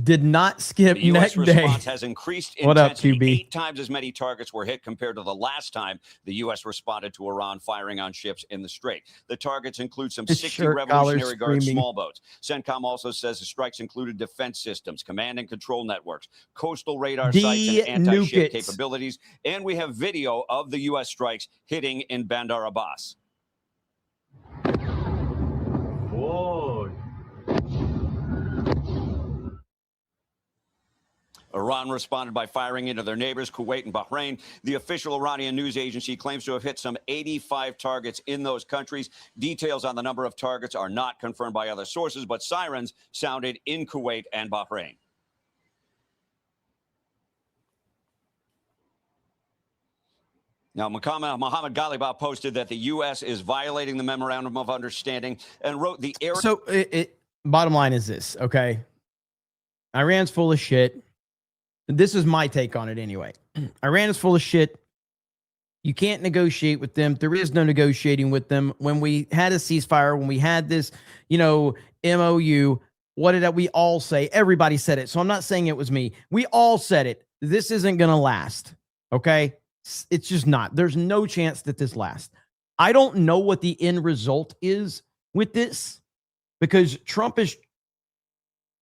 Speaker 8: Did not skip
Speaker 5: The
Speaker 8: neck
Speaker 5: U.S.
Speaker 8: day.
Speaker 5: response has increased
Speaker 8: What up,
Speaker 5: intensity.
Speaker 8: QB?
Speaker 5: 8 times as many targets were hit compared to the last time the U.S. responded to Iran firing on ships in the Strait. The targets include some
Speaker 8: His
Speaker 5: 60
Speaker 8: shirt
Speaker 5: Revolutionary
Speaker 8: collar's
Speaker 5: Guard
Speaker 8: screaming.
Speaker 5: small boats. CENTCOM also says the strikes included defense systems, command and control networks, coastal radar sites, and anti-ship
Speaker 8: De-nuke it.
Speaker 5: capabilities. And we have video of the U.S. strikes hitting in Bandar Abbas.
Speaker 14: Whoa.
Speaker 5: Iran responded by firing into their neighbors, Kuwait and Bahrain. The official Iranian news agency claims to have hit some 85 targets in those countries. Details on the number of targets are not confirmed by other sources, but sirens sounded in Kuwait and Bahrain. Now, Mohammed Ghalibaf posted that the U.S. is violating the Memorandum of Understanding and wrote the air.
Speaker 8: So bottom line is this, okay? Iran's full of shit. This is my take on it anyway. Iran is full of shit. You can't negotiate with them. There is no negotiating with them. When we had a ceasefire, when we had this, MOU, what did we all say? Everybody said it. So I'm not saying it was me. We all said it. This isn't going to last. Okay? It's just not. There's no chance that this lasts. I don't know what the end result is with this because Trump is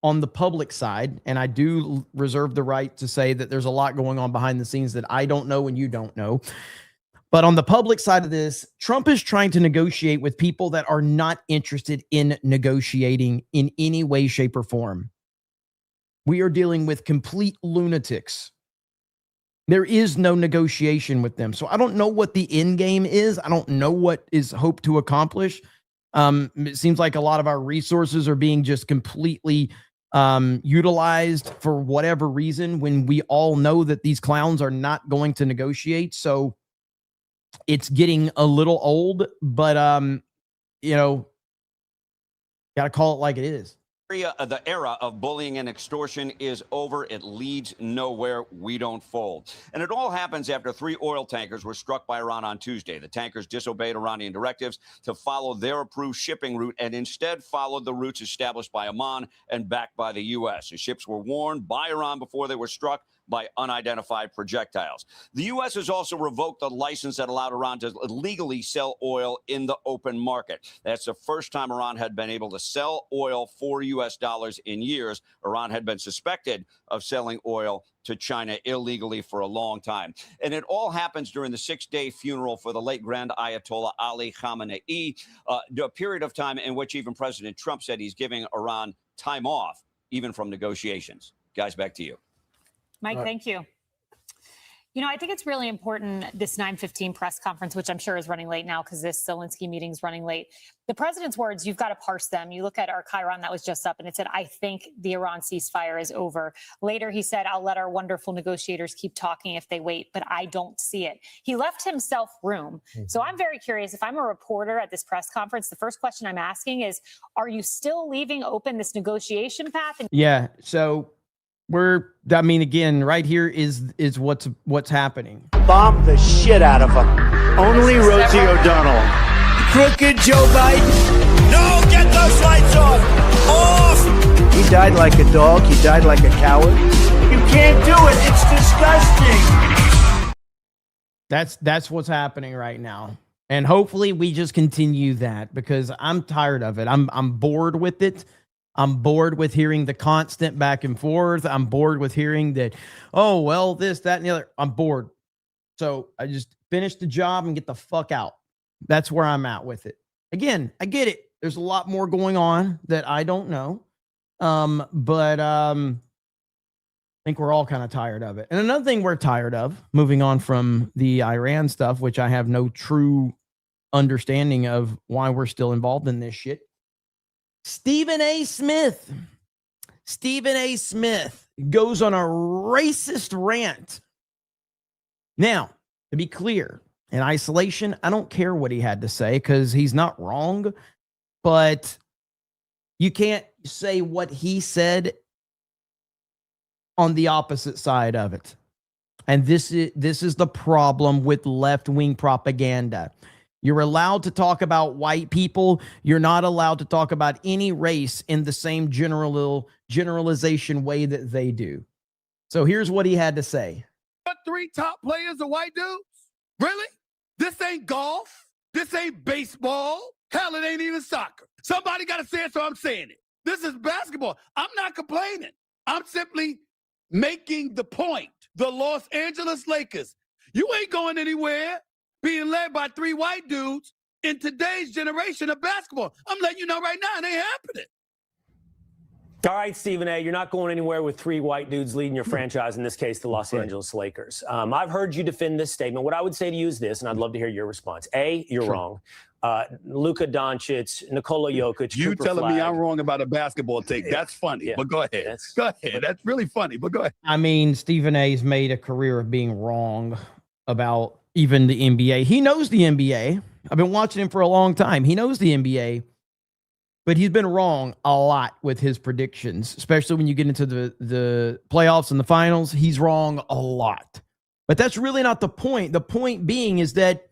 Speaker 8: on the public side, and I do reserve the right to say that there's a lot going on behind the scenes that I don't know and you don't know. But on the public side of this, Trump is trying to negotiate with people that are not interested in negotiating in any way, shape, or form. We are dealing with complete lunatics. There is no negotiation with them. So I don't know what the end game is. I don't know what is hoped to accomplish. It seems like a lot of our resources are being just completely utilized for whatever reason when we all know that these clowns are not going to negotiate. So it's getting a little old, but got to call it like it is.
Speaker 5: The era of bullying and extortion is over. It leads nowhere. We don't fold. And it all happens after 3 oil tankers were struck by Iran on Tuesday. The tankers disobeyed Iranian directives to follow their approved shipping route and instead followed the routes established by Oman and backed by the U.S. The ships were warned by Iran before they were struck by unidentified projectiles. The U.S. has also revoked the license that allowed Iran to legally sell oil in the open market. That's the first time Iran had been able to sell oil for U.S. dollars in years. Iran had been suspected of selling oil to China illegally for a long time. And it all happens during the 6-day funeral for the late Grand Ayatollah Ali Khamenei, a period of time in which even President Trump said he's giving Iran time off, even from negotiations. Guys, back to you.
Speaker 4: Mike, thank you. You know, I think it's really important, this 9:15 press conference, which I'm sure is running late now because this Zelensky meeting is running late. The president's words, you've got to parse them. You look at our Chiron that was just up and it said, I think the Iran ceasefire is over. Later, he said, I'll let our wonderful negotiators keep talking if they wait, but I don't see it. He left himself room. So I'm very curious. If I'm a reporter at this press conference, the first question I'm asking is, are you still leaving open this negotiation path?
Speaker 8: Yeah. So again, right here is what's happening.
Speaker 19: Bomb the shit out of him. Only Rosie O'Donnell. Crooked Joe Biden. No, get those lights on. Off. He died like a dog. He died like a coward. You can't do it. It's disgusting.
Speaker 8: That's what's happening right now. And hopefully we just continue that because I'm tired of it. I'm bored with it. I'm bored with hearing the constant back and forth. I'm bored with hearing that, oh, well, this, that, and the other. I'm bored. So I just finish the job and get the fuck out. That's where I'm at with it. Again, I get it. There's a lot more going on that I don't know. But I think we're all kind of tired of it. And another thing we're tired of, moving on from the Iran stuff, which I have no true understanding of why we're still involved in this shit. Stephen A. Smith goes on a racist rant. Now, to be clear, in isolation, I don't care what he had to say because he's not wrong, but you can't say what he said on the opposite side of it. And this is the problem with left-wing propaganda. You're allowed to talk about white people. You're not allowed to talk about any race in the same generalization way that they do. So here's what he had to say.
Speaker 1: What 3 top players are white dudes? Really? This ain't golf. This ain't baseball. Hell, it ain't even soccer. Somebody got to say it, so I'm saying it. This is basketball. I'm not complaining. I'm simply making the point. The Los Angeles Lakers, you ain't going anywhere being led by 3 white dudes in today's generation of basketball. I'm letting you know right now, it ain't happening.
Speaker 6: All right, Stephen A., you're not going anywhere with 3 white dudes leading your franchise, in this case, the Los Angeles Lakers. I've heard you defend this statement. What I would say to you is this, and I'd love to hear your response. A, you're wrong. Luka Doncic, Nikola Jokic.
Speaker 7: You
Speaker 6: Cooper
Speaker 7: telling
Speaker 6: Flag.
Speaker 7: me I'm wrong about a basketball take. That's funny, but go ahead. Go ahead. That's really funny, but go ahead.
Speaker 8: I mean, Stephen A's made a career of being wrong about even the NBA. He knows the NBA. I've been watching him for a long time. He knows the NBA, but he's been wrong a lot with his predictions, especially when you get into the playoffs and the finals. He's wrong a lot. But that's really not the point. The point being is that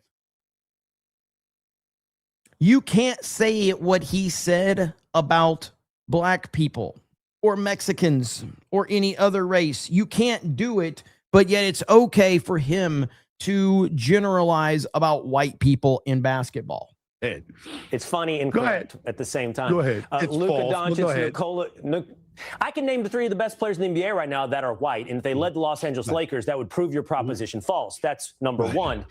Speaker 8: you can't say what he said about black people or Mexicans or any other race. You can't do it, but yet it's okay for him to generalize about white people in basketball.
Speaker 6: It's funny and correct at the same time.
Speaker 7: Go ahead. It's
Speaker 6: Luka
Speaker 7: false, go ahead.
Speaker 6: Doncic, I can name the 3 of the best players in the NBA right now that are white, and if they led the Los Angeles Lakers, that would prove your proposition false. That's number one.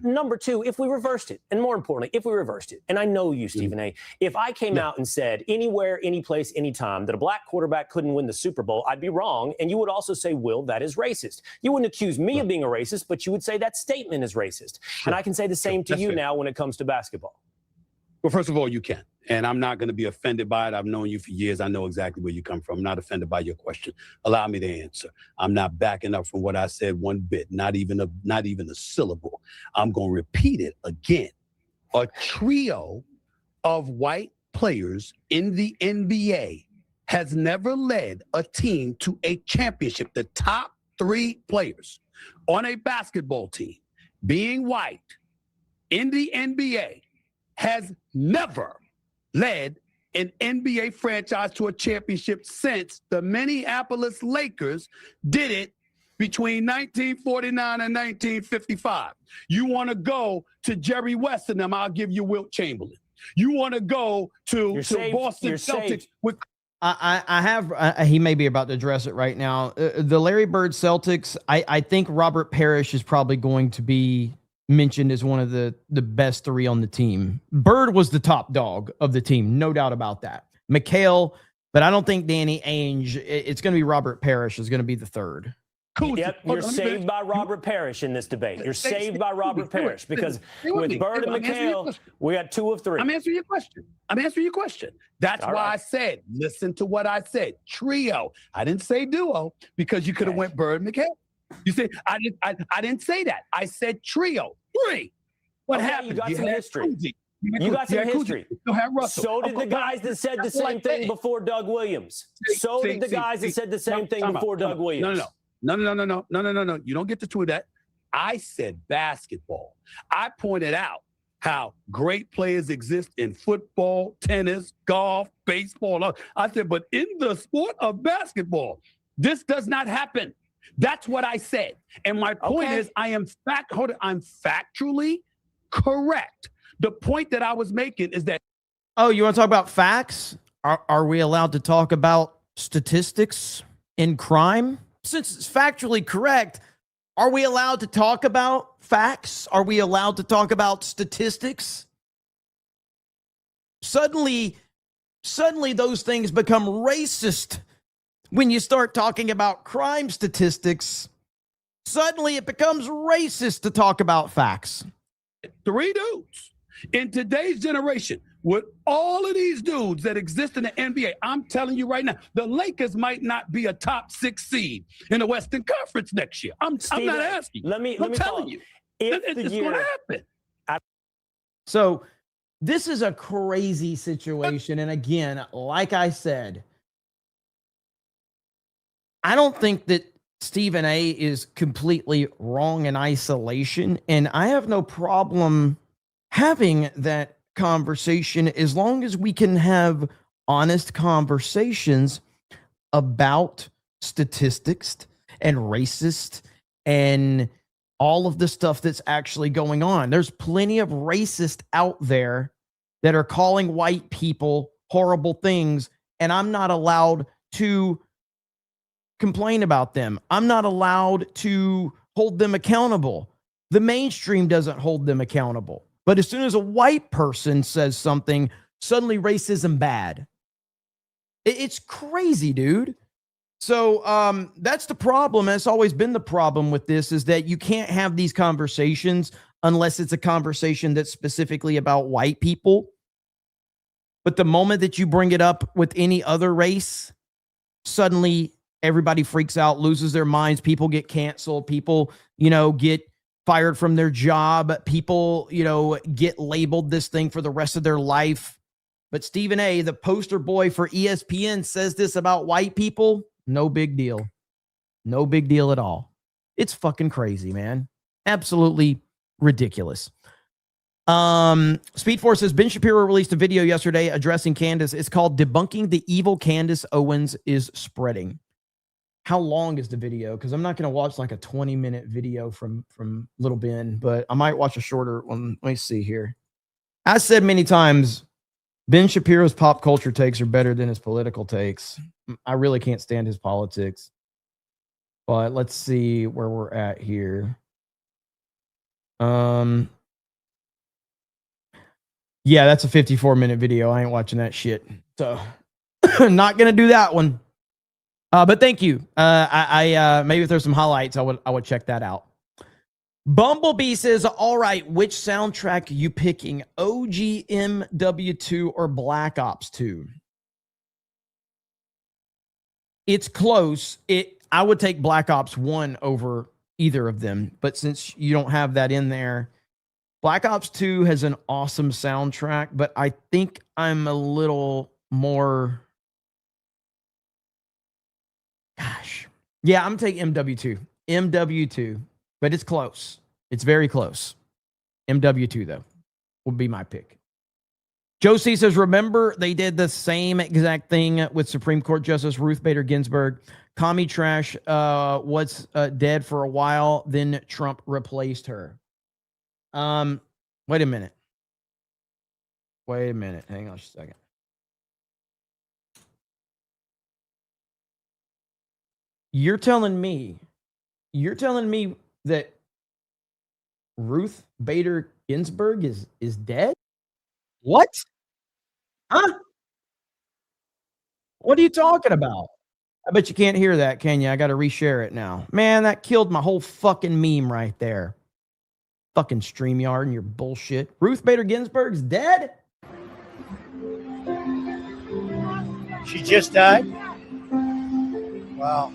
Speaker 6: Number 2, if we reversed it, and more importantly, if we reversed it, and I know you, Stephen A., if I came out and said anywhere, any place, anytime that a black quarterback couldn't win the Super Bowl, I'd be wrong, and you would also say, Will, that is racist. You wouldn't accuse me of being a racist, but you would say that statement is racist. And I can say the same to you now when it comes to basketball.
Speaker 7: Well, first of all, you can. And I'm not going to be offended by it. I've known you for years. I know exactly where you come from. I'm not offended by your question. Allow me to answer. I'm not backing up from what I said one bit, not even a syllable. I'm going to repeat it again. A trio of white players in the NBA has never led a team to a championship. The top 3 players on a basketball team being white in the NBA has never led an NBA franchise to a championship since the Minneapolis Lakers did it between 1949 and 1955. You want to go to Jerry West and them, I'll give you Wilt Chamberlain. You want to go to Boston Celtics with...
Speaker 8: I have, he may be about to address it right now. The Larry Bird Celtics, I think Robert Parrish is probably going to be mentioned as one of the best 3 on the team. Bird was the top dog of the team, no doubt about that. McHale, but I don't think Danny Ainge. It's going to be Robert Parrish is going to be the 3rd.
Speaker 6: Yep, you're saved by Robert Parrish in this debate. You're saved by Robert Parrish because with Bird and McHale, we got 2 of 3.
Speaker 7: I'm answering your question. That's why I said, listen to what I said. Trio. I didn't say duo because you could have went Bird and McHale. You said I didn't say that. I said trio. 3. What happened?
Speaker 6: You got some history. You got some history. So did the guys that said the same thing before Doug Williams. So did the guys that said the same thing before Doug Williams.
Speaker 7: No. You don't get to tweet that. I said basketball. I pointed out how great players exist in football, tennis, golf, baseball. I said, but in the sport of basketball, this does not happen. That's what I said. And my point is, I'm factually correct. The point that I was making is that...
Speaker 8: Oh, you want to talk about facts? Are we allowed to talk about statistics in crime? Since it's factually correct, are we allowed to talk about facts? Are we allowed to talk about statistics? Suddenly those things become racist. When you start talking about crime statistics, suddenly it becomes racist to talk about facts.
Speaker 7: 3 dudes in today's generation, with all of these dudes that exist in the NBA, I'm telling you right now, the Lakers might not be a top 6 seed in the Western Conference next year. I'm not asking. I'm telling you. It's going to happen.
Speaker 8: So this is a crazy situation. And again, like I said, I don't think that Stephen A is completely wrong in isolation, and I have no problem having that conversation as long as we can have honest conversations about statistics and racist and all of the stuff that's actually going on. There's plenty of racists out there that are calling white people horrible things, and I'm not allowed to complain about them. I'm not allowed to hold them accountable. The mainstream doesn't hold them accountable. But as soon as a white person says something, suddenly racism bad. It's crazy, dude. So that's the problem. And it's always been the problem with this, is that you can't have these conversations unless it's a conversation that's specifically about white people. But the moment that you bring it up with any other race, suddenly everybody freaks out, loses their minds. People get canceled. People, get fired from their job. People, get labeled this thing for the rest of their life. But Stephen A, the poster boy for ESPN, says this about white people. No big deal. No big deal at all. It's fucking crazy, man. Absolutely ridiculous. Speed Force says Ben Shapiro released a video yesterday addressing Candace. It's called "Debunking the Evil Candace Owens is Spreading." How long is the video? Because I'm not going to watch like a 20-minute video from Little Ben, but I might watch a shorter one. Let me see here. I said many times, Ben Shapiro's pop culture takes are better than his political takes. I really can't stand his politics. But let's see where we're at here. Yeah, that's a 54-minute video. I ain't watching that shit. So not going to do that one. But thank you. I maybe if there's some highlights, I would check that out. Bumblebee says, all right, which soundtrack are you picking? OGMW2 or Black Ops 2? It's close. I would take Black Ops 1 over either of them. But since you don't have that in there, Black Ops 2 has an awesome soundtrack, but I think I'm a little more. Gosh. Yeah, I'm taking MW2. MW2, but it's close. It's very close. MW2, though, would be my pick. Josie says, remember they did the same exact thing with Supreme Court Justice Ruth Bader Ginsburg. Commie trash was dead for a while, then Trump replaced her. Wait a minute. Hang on just a second. You're telling me that Ruth Bader Ginsburg is dead? What? Huh? What are you talking about? I bet you can't hear that, can you? I got to reshare it now. Man, that killed my whole fucking meme right there. Fucking StreamYard and your bullshit. Ruth Bader Ginsburg's dead?
Speaker 19: She just died? Wow.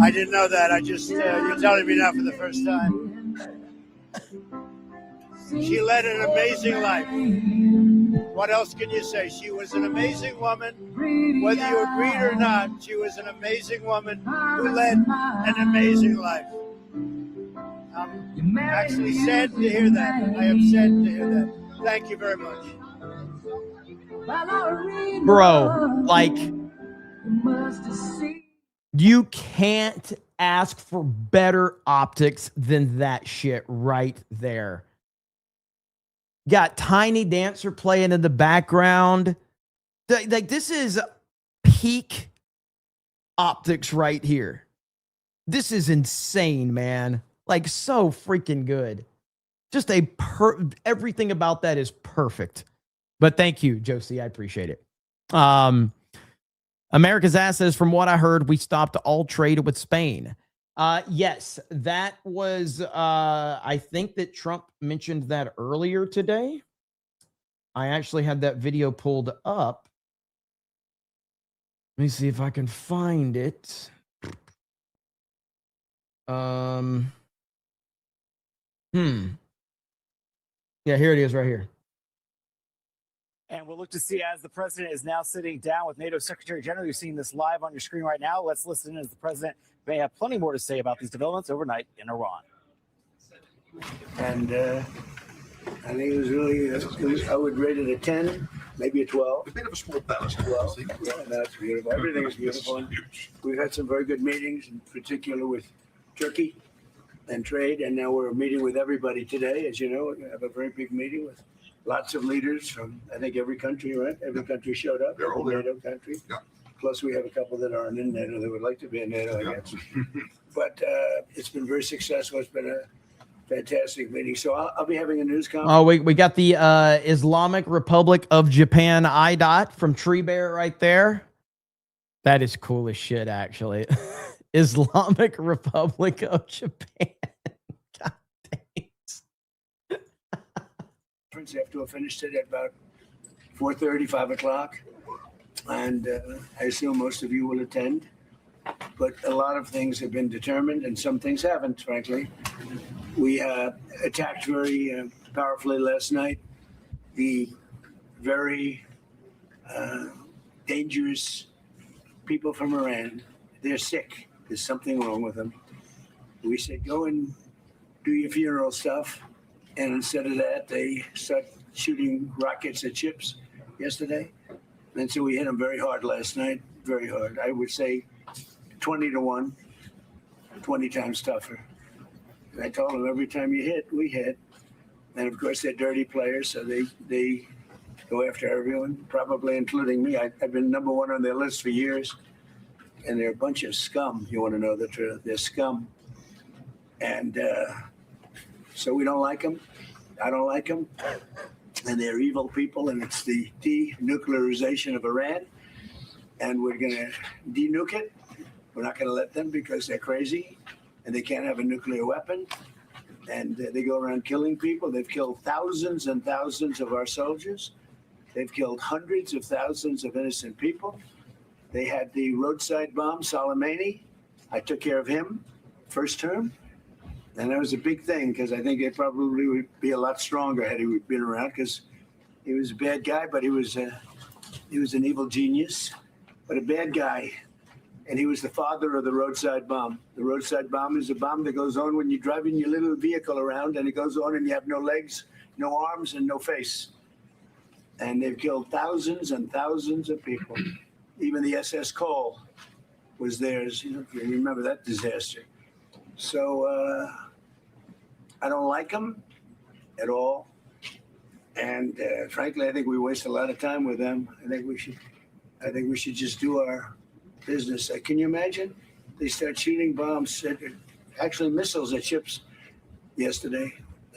Speaker 19: I didn't know that. I just, you're telling me now for the first time. She led an amazing life. What else can you say? She was an amazing woman. Whether you agreed or not, she was an amazing woman who led an amazing life. I'm actually sad to hear that. I am sad to hear that. Thank you very much.
Speaker 8: Bro, like, you can't ask for better optics than that shit right there. Got Tiny Dancer playing in the background. Like, this is peak optics right here. This is insane, man. Like, so freaking good. Just everything about that is perfect. But thank you, Josie. I appreciate it. America's Ass says, from what I heard, we stopped all trade with Spain. Yes, that was, I think that Trump mentioned that earlier today. I actually had that video pulled up. Let me see if I can find it. Yeah, here it is right here.
Speaker 9: And we'll look to see as the president is now sitting down with NATO Secretary General. You're seeing this live on your screen right now. Let's listen as the president may have plenty more to say about these developments overnight in Iran.
Speaker 19: And I think it was really, I would rate it a 10, maybe a 12. A bit of a small balance. 12. Yeah, that's beautiful. Everything is beautiful. And we've had some very good meetings, in particular with Turkey and trade. And now we're meeting with everybody today. As you know, we have a very big meeting with lots of leaders from, I think, every country, right? Every country showed up, every NATO country. Yeah. Plus, we have a couple that aren't in NATO that would like to be in NATO, I guess. But it's been very successful. It's been a fantastic meeting. So I'll be having a news conference.
Speaker 8: Oh, we got the Islamic Republic of Japan IDOT from Tree Bear right there. That is cool as shit, actually. Islamic Republic of Japan.
Speaker 19: They have to have finished it at about 4:30, 5 o'clock. And I assume most of you will attend. But a lot of things have been determined and some things haven't, frankly. We attacked very powerfully last night the very dangerous people from Iran. They're sick. There's something wrong with them. We said, go and do your funeral stuff. And instead of that, they start shooting rockets at ships yesterday. And so we hit them very hard last night, very hard. I would say 20-1, 20 times tougher. And I told them every time you hit, we hit. And of course, they're dirty players, so they go after everyone, probably including me. I've been number one on their list for years. And they're a bunch of scum, you want to know the truth. They're scum. And so we don't like them. I don't like them. And they're evil people, and it's the denuclearization of Iran. And we're going to denuke it. We're not going to let them because they're crazy, and they can't have a nuclear weapon. And they go around killing people. They've killed thousands and thousands of our soldiers. They've killed hundreds of thousands of innocent people. They had the roadside bomb, Soleimani. I took care of him, first term.
Speaker 23: And that was a big thing because I think it probably would be a lot stronger had he been around because he was a bad guy, but he was an evil genius, but a bad guy. And he was the father of the roadside bomb. The roadside bomb is a bomb that goes on when you're driving your little vehicle around, and it goes on and you have no legs, no arms, and no face. And they've killed thousands and thousands of people. Even the SS Cole was theirs. You know, if you remember that disaster. So I don't like them at all. And frankly, I think we waste a lot of time with them. I think we should just do our business. Can you imagine? They start shooting bombs, actually missiles at ships yesterday.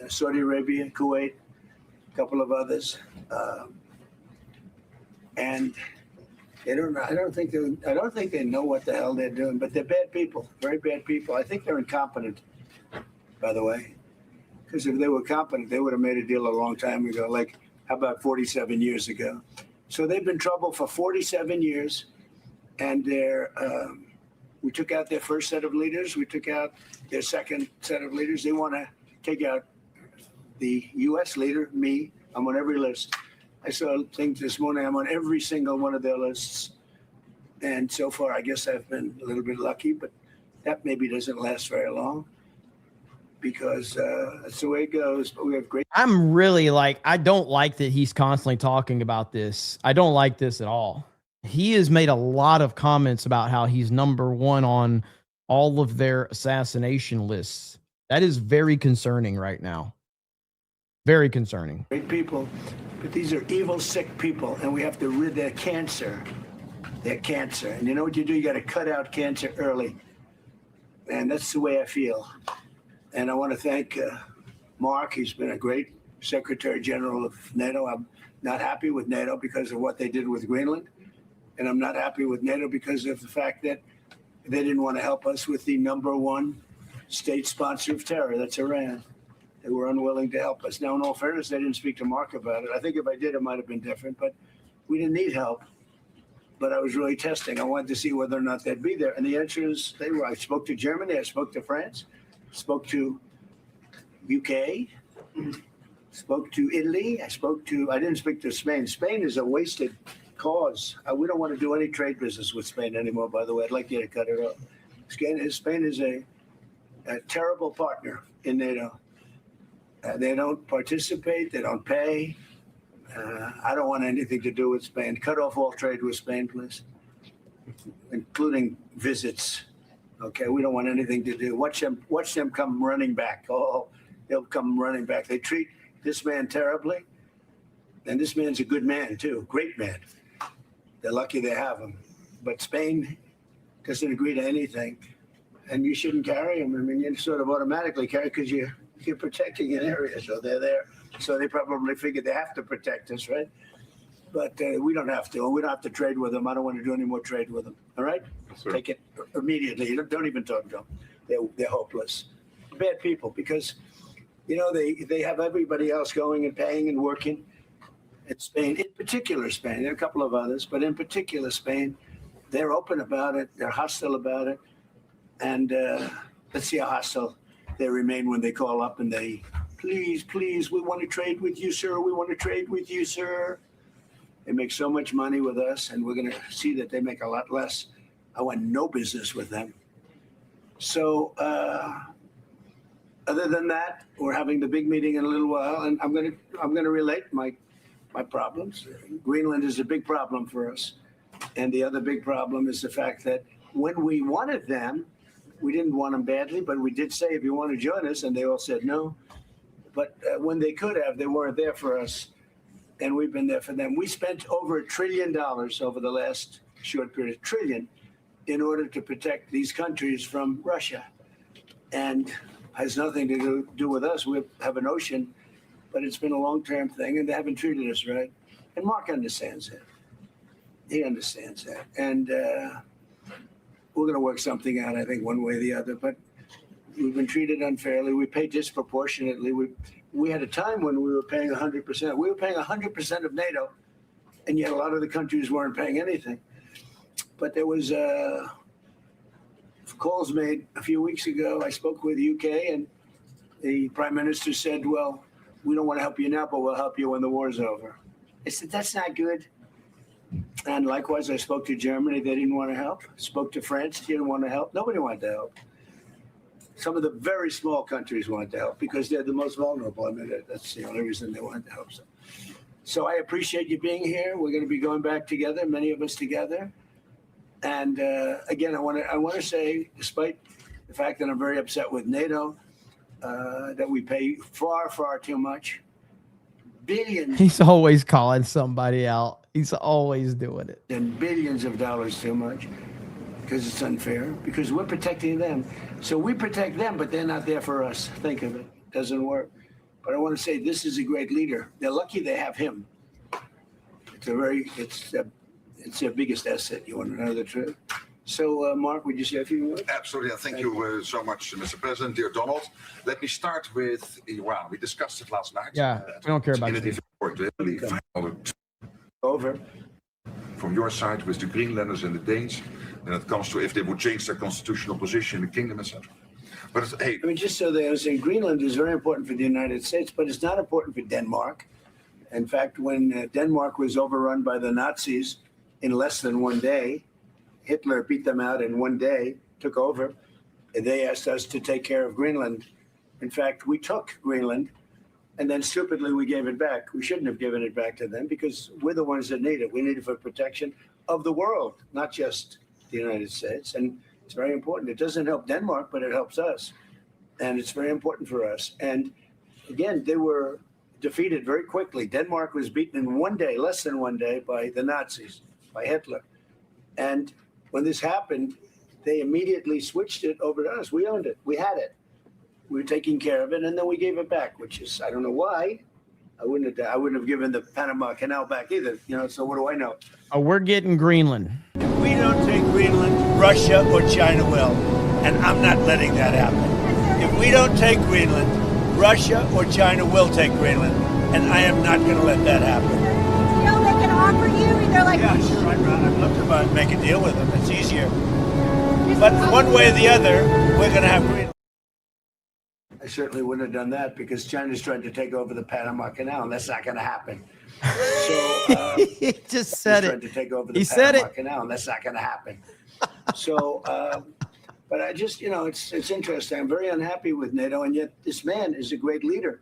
Speaker 23: Saudi Arabia, Kuwait, a couple of others, and they don't. I don't think they know what the hell they're doing. But they're bad people, very bad people. I think they're incompetent, by the way. Because if they were competent, they would have made a deal a long time ago. Like, how about 47 years ago? So they've been in trouble for 47 years. And we took out their first set of leaders. We took out their second set of leaders. They want to take out the U.S. leader, me. I'm on every list. I saw things this morning. I'm on every single one of their lists. And so far, I guess I've been a little bit lucky, but that maybe doesn't last very long because that's the way it goes. But we have great.
Speaker 8: I'm really I don't like that he's constantly talking about this. I don't like this at all. He has made a lot of comments about how he's number one on all of their assassination lists. That is very concerning right now. Very concerning.
Speaker 23: Great people, but these are evil, sick people, and we have to rid their cancer. Their cancer. And you know what you do? You got to cut out cancer early. And that's the way I feel. And I want to thank Mark. He's been a great Secretary General of NATO. I'm not happy with NATO because of what they did with Greenland. And I'm not happy with NATO because of the fact that they didn't want to help us with the number one state sponsor of terror. That's Iran. They were unwilling to help us. Now, in all fairness, they didn't speak to Mark about it. I think if I did, it might have been different. But we didn't need help. But I was really testing. I wanted to see whether or not they'd be there. And the answer is they were. I spoke to Germany. I spoke to France. Spoke to UK. Spoke to Italy. I didn't speak to Spain. Spain is a wasted cause. We don't want to do any trade business with Spain anymore, by the way. I'd like you to cut it off. Spain is a terrible partner in NATO. They don't participate. They don't pay. I don't want anything to do with Spain. Cut off all trade with Spain, please, including visits. Okay, we don't want anything to do. Watch them come running back. Oh, they'll come running back. They treat this man terribly, and this man's a good man too, great man. They're lucky they have him. But Spain doesn't agree to anything, and you shouldn't carry him. I mean, you sort of automatically carry because you're protecting an area, so they're there. So they probably figure they have to protect us, right? But we don't have to. We don't have to trade with them. I don't want to do any more trade with them. All right? Yes, take it immediately. Don't even talk to them. They're hopeless. Bad people because, you know, they have everybody else going and paying and working. In Spain, in particular Spain, there are a couple of others, but in particular Spain, they're open about it. They're hostile about it. And let's see how hostile they remain when they call up and they, please, we want to trade with you, sir. We want to trade with you, sir. They make so much money with us, and we're going to see that they make a lot less. I want no business with them. So other than that, we're having the big meeting in a little while, and I'm going to relate my problems. Greenland is a big problem for us. And the other big problem is the fact that when we wanted them, we didn't want them badly, but we did say, if you want to join us, and they all said no. But when they could have, they weren't there for us, and we've been there for them. We spent over $1 trillion over the last short period, $1 trillion, in order to protect these countries from Russia. And has nothing to do with us. We have an ocean, but it's been a long-term thing, and they haven't treated us right. And Mark understands that. He understands that. And we're going to work something out, I think, one way or the other. But we've been treated unfairly. We pay disproportionately. We had a time when we were paying 100%. We were paying 100% of NATO, and yet a lot of the countries weren't paying anything. But there was calls made a few weeks ago. I spoke with UK, and the prime minister said, well, we don't want to help you now, but we'll help you when the war's over. I said, that's not good. And likewise, I spoke to Germany. They didn't want to help. Spoke to France. They didn't want to help. Nobody wanted to help. Some of the very small countries wanted to help because they're the most vulnerable. I mean, that's the only reason they wanted to help. So I appreciate you being here. We're going to be going back together, many of us together. And again, I want to say, despite the fact that I'm very upset with NATO, that we pay far, far too much. Billions.
Speaker 8: He's always calling somebody out. He's always doing it.
Speaker 23: And billions of dollars too much because it's unfair, because we're protecting them. So we protect them, but they're not there for us. Think of it. Doesn't work. But I want to say this is a great leader. They're lucky they have him. It's their biggest asset. You want to know the truth? So, Mark, would you say a few words?
Speaker 12: Absolutely. Thank you so much, Mr. President, dear Donald. Let me start with Iran. We discussed it last night.
Speaker 8: Yeah, we don't care about it.
Speaker 23: Over.
Speaker 12: From your side with the Greenlanders and the Danes, when it comes to if they would change their constitutional position in the kingdom, etc. But hey,
Speaker 23: I mean, just so they understand, Greenland is very important for the United States, but it's not important for Denmark. In fact, when Denmark was overrun by the Nazis in less than one day, Hitler beat them out in one day, took over, and they asked us to take care of Greenland. In fact, we took Greenland, and then stupidly we gave it back. We shouldn't have given it back to them because we're the ones that need it. We need it for protection of the world, not just the United States. And it's very important. It doesn't help Denmark, but it helps us. And it's very important for us. And again, they were defeated very quickly. Denmark was beaten in one day, less than one day, by the Nazis, by Hitler. And when this happened, they immediately switched it over to us. We owned it. We had it. We were taking care of it, and then we gave it back, which is, I don't know why. I wouldn't have given the Panama Canal back either. So what do I know?
Speaker 8: Oh, we're getting Greenland.
Speaker 19: If we don't take Greenland, Russia or China will. And I'm not letting that happen. If we don't take Greenland, Russia or China will take Greenland. And I am not going to let that happen.
Speaker 13: Deal they can offer you? Either like
Speaker 19: yeah, sure. I'd love to make a deal with them. It's easier. But one way or the other, we're going to have Greenland.
Speaker 23: I certainly wouldn't have done that because China's trying to take over the Panama Canal, and that's not going to happen. So
Speaker 8: he just said it.
Speaker 23: Trying to take over the
Speaker 8: He said
Speaker 23: Panama
Speaker 8: it.
Speaker 23: Canal, and that's not going to happen. So, but I just, it's interesting. I'm very unhappy with NATO, and yet this man is a great leader,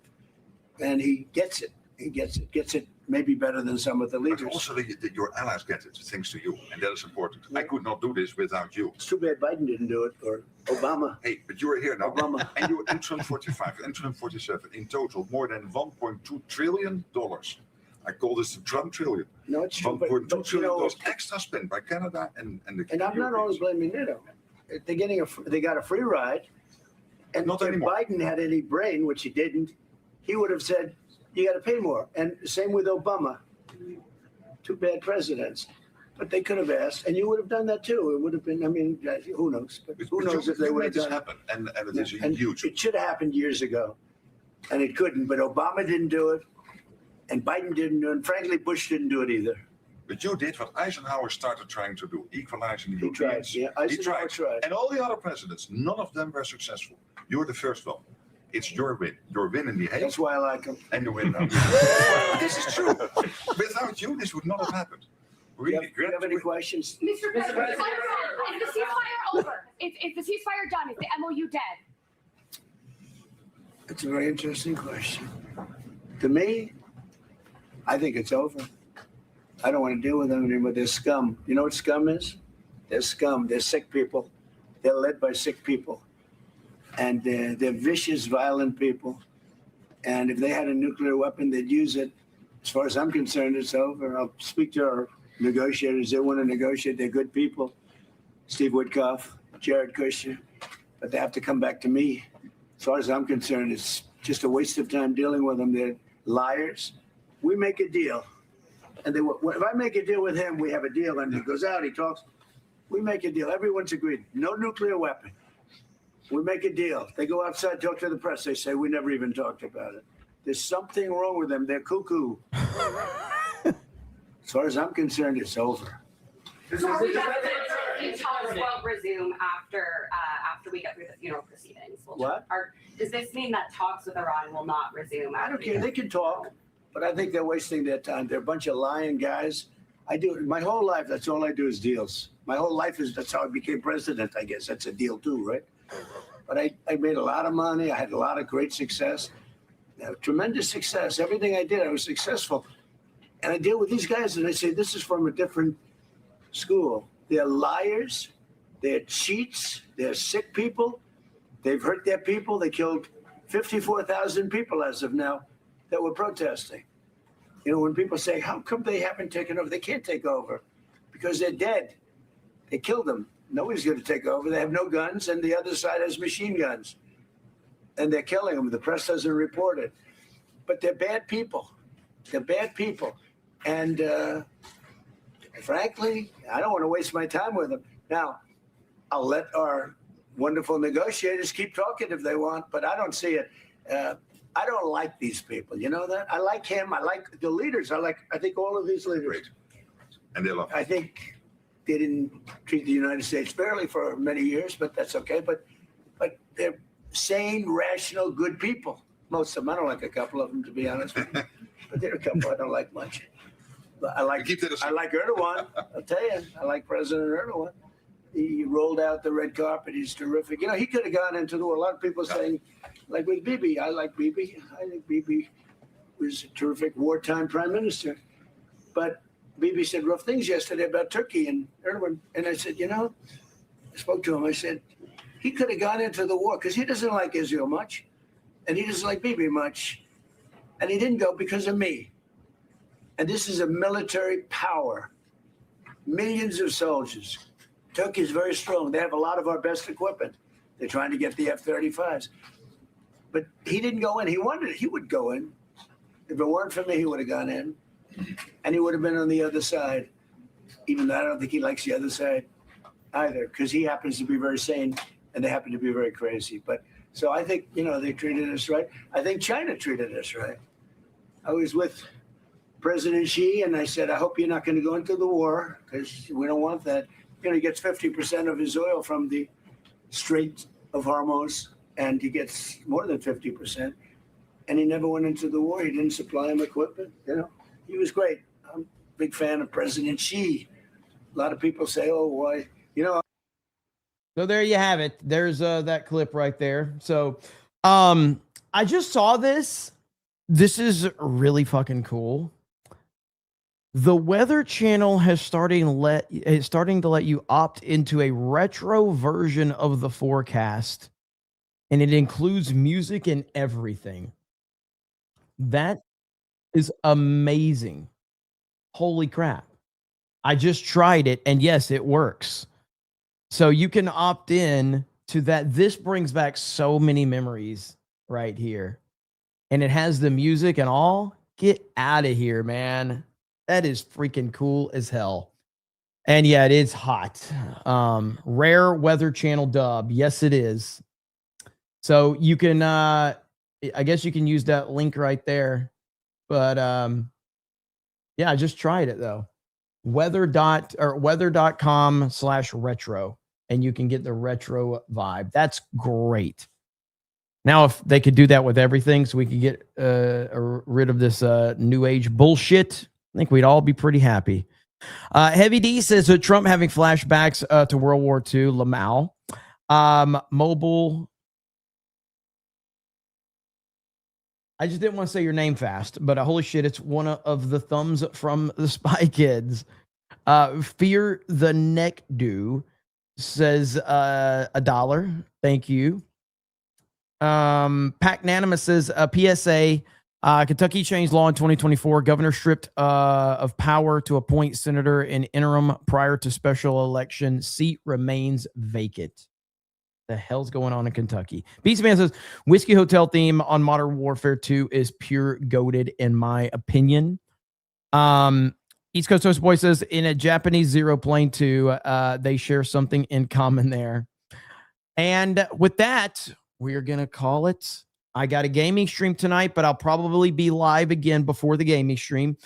Speaker 23: and he gets it. He gets it maybe better than some of the leaders.
Speaker 12: But also your allies get it, thanks to you, and that is important. I could not do this without you.
Speaker 23: It's too bad Biden didn't do it, or Obama.
Speaker 12: Hey, but you're here now,
Speaker 23: Obama.
Speaker 12: and you're in Trump 45, and Trump 47, in total, more than $1.2 trillion. I call this the Trump trillion.
Speaker 23: No, it's true.
Speaker 12: $1.2 trillion extra spent by Canada and the
Speaker 23: And I'm not only blaming NATO. They got a free ride, and
Speaker 12: Not
Speaker 23: if
Speaker 12: anymore.
Speaker 23: Biden had any brain, which he didn't, he would have said, you got to pay more. And same with Obama. Two bad presidents. But they could have asked, and you would have done that too. It would have been, who knows? But who knows if they would have done it.
Speaker 12: happen, and it is
Speaker 23: And
Speaker 12: huge.
Speaker 23: it should have happened years ago, and it couldn't. But Obama didn't do it, and Biden didn't do it, and frankly, Bush didn't do it either.
Speaker 12: But you did what Eisenhower started trying to do, equalizing the
Speaker 23: He tried,
Speaker 12: Europeans.
Speaker 23: yeah. Eisenhower tried.
Speaker 12: And all the other presidents, none of them were successful. You're the first one. It's your win. Your win in the Hague.
Speaker 23: That's why I like him.
Speaker 12: And you win now. This is true. Without you, this would not have happened. Really,
Speaker 23: Do you have any questions?
Speaker 11: Mr. President, is the ceasefire over? Is the ceasefire done? Is the MOU dead?
Speaker 23: It's a very interesting question. To me, I think it's over. I don't want to deal with them anymore. They're scum. You know what scum is? They're scum. They're sick people. They're led by sick people. And they're vicious, violent people. And if they had a nuclear weapon, they'd use it. As far as I'm concerned, it's over. I'll speak to our negotiators. They want to negotiate. They're good people. Steve Woodcoff, Jared Kushner. But they have to come back to me. As far as I'm concerned, it's just a waste of time dealing with them. They're liars. We make a deal. And if I make a deal with him, we have a deal. And he goes out, he talks. We make a deal. Everyone's agreed. No nuclear weapon. We make a deal. They go outside, talk to the press. They say, we never even talked about it. There's something wrong with them. They're cuckoo. As far as I'm concerned, it's over.
Speaker 15: Talks won't resume after we get through the funeral proceedings.
Speaker 23: What?
Speaker 10: Does this mean that talks with Iran will not resume?
Speaker 23: I don't care. They can talk, but I think they're wasting their time. They're a bunch of lying guys. I do my whole life. That's all I do is deals. My whole life that's how I became president. I guess that's a deal too, right? But I made a lot of money. I had a lot of great success, tremendous success. Everything I did, I was successful. And I deal with these guys, and I say, this is from a different school. They're liars. They're cheats. They're sick people. They've hurt their people. They killed 54,000 people as of now that were protesting. You know, when people say, how come they haven't taken over? They can't take over because they're dead. They killed them. Nobody's going to take over. They have no guns, and the other side has machine guns. And they're killing them. The press doesn't report it. But they're bad people. They're bad people. And frankly, I don't want to waste my time with them. Now, I'll let our wonderful negotiators keep talking if they want, but I don't see it. I don't like these people. You know that? I like him. I like the leaders. I think all of these leaders.
Speaker 12: Great. And they love.
Speaker 23: I think they didn't treat the United States fairly for many years, but that's okay. But they're sane, rational, good people. Most of them. I don't like a couple of them, to be honest with you. But there are a couple I don't like much. But I like Erdogan. I'll tell you, I like President Erdogan. He rolled out the red carpet. He's terrific. You know, he could have gone into the war. A lot of people saying, like with Bibi, I like Bibi. I think Bibi was a terrific wartime prime minister. But Bibi said rough things yesterday about Turkey and Erdogan. And I said, you know, I spoke to him. I said, he could have gone into the war because he doesn't like Israel much. And he doesn't like Bibi much. And he didn't go because of me. And this is a military power. Millions of soldiers. Turkey is very strong. They have a lot of our best equipment. They're trying to get the F-35s. But he didn't go in. He wanted it. He would go in. If it weren't for me, he would have gone in. And he would have been on the other side. Even though I don't think he likes the other side either, because he happens to be very sane and they happen to be very crazy. But so I think, you know, they treated us right. I think China treated us right. I was with President Xi, and I said, I hope you're not going to go into the war, because we don't want that. You know, he gets 50% of his oil from the Strait of Hormuz, and he gets more than 50%. And he never went into the war. He didn't supply him equipment. You know, he was great. I'm a big fan of President Xi. A lot of people say, oh, why? You know.
Speaker 8: So there you have it. There's that clip right there. So I just saw this. This is really fucking cool. The Weather Channel is starting to let you opt into a retro version of the forecast, and it includes music and everything. That is amazing. Holy crap. I just tried it, and yes, it works. So you can opt in to that. This brings back so many memories right here. And it has the music and all. Get out of here, man. That is freaking cool as hell. And yeah, it is hot. Rare Weather Channel dub. Yes, it is. So you can, I guess you can use that link right there. But yeah, I just tried it though. weather.com/retro. And you can get the retro vibe. That's great. Now, if they could do that with everything so we could get rid of this new age bullshit, I think we'd all be pretty happy. Heavy D says that Trump having flashbacks to World War II, Lamal. Mobile. I just didn't want to say your name fast, but holy shit, it's one of the thumbs from the Spy Kids. Fear the Neck Do says $1. Thank you. Pacnanimous says PSA. Kentucky changed law in 2024. Governor stripped of power to appoint senator in interim prior to special election. Seat remains vacant. The hell's going on in Kentucky? Beastman says Whiskey Hotel theme on Modern Warfare 2 is pure goated in my opinion. East Coast Host Boy says in a Japanese Zero Plane 2, they share something in common there. And with that, we're going to call it. I got a gaming stream tonight, but I'll probably be live again before the gaming stream.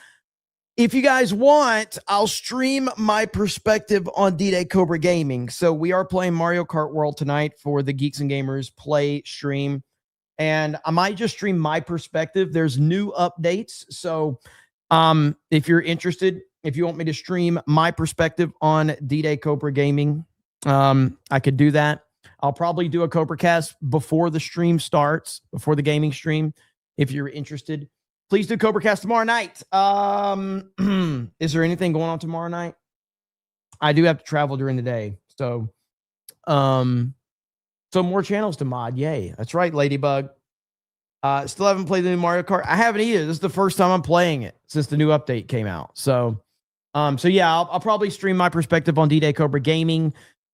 Speaker 8: If you guys want, I'll stream my perspective on D-Day Cobra Gaming. So we are playing Mario Kart World tonight for the Geeks and Gamers Play stream. and I might just stream my perspective. There's new updates. So if you're interested, if you want me to stream my perspective on D-Day Cobra Gaming, I could do that. I'll probably do a CobraCast before the stream starts, before the gaming stream. If you're interested, please do CobraCast tomorrow night. Is there anything going on tomorrow night? I do have to travel during the day. So more channels to mod. Yay. That's right, Ladybug. Still haven't played the new Mario Kart. I haven't either. This is the first time I'm playing it since the new update came out. So yeah, I'll probably stream my perspective on D-Day Cobra Gaming.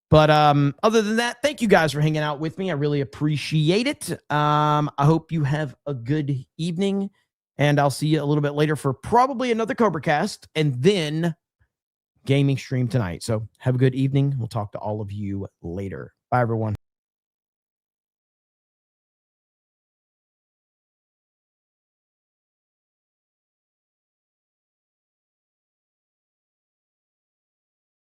Speaker 8: But other than that, thank you guys for hanging out with me. I really appreciate it. I hope you have a good evening, and I'll see you a little bit later for probably another CobraCast and then gaming stream tonight. So have a good evening. We'll talk to all of you later. Bye, everyone.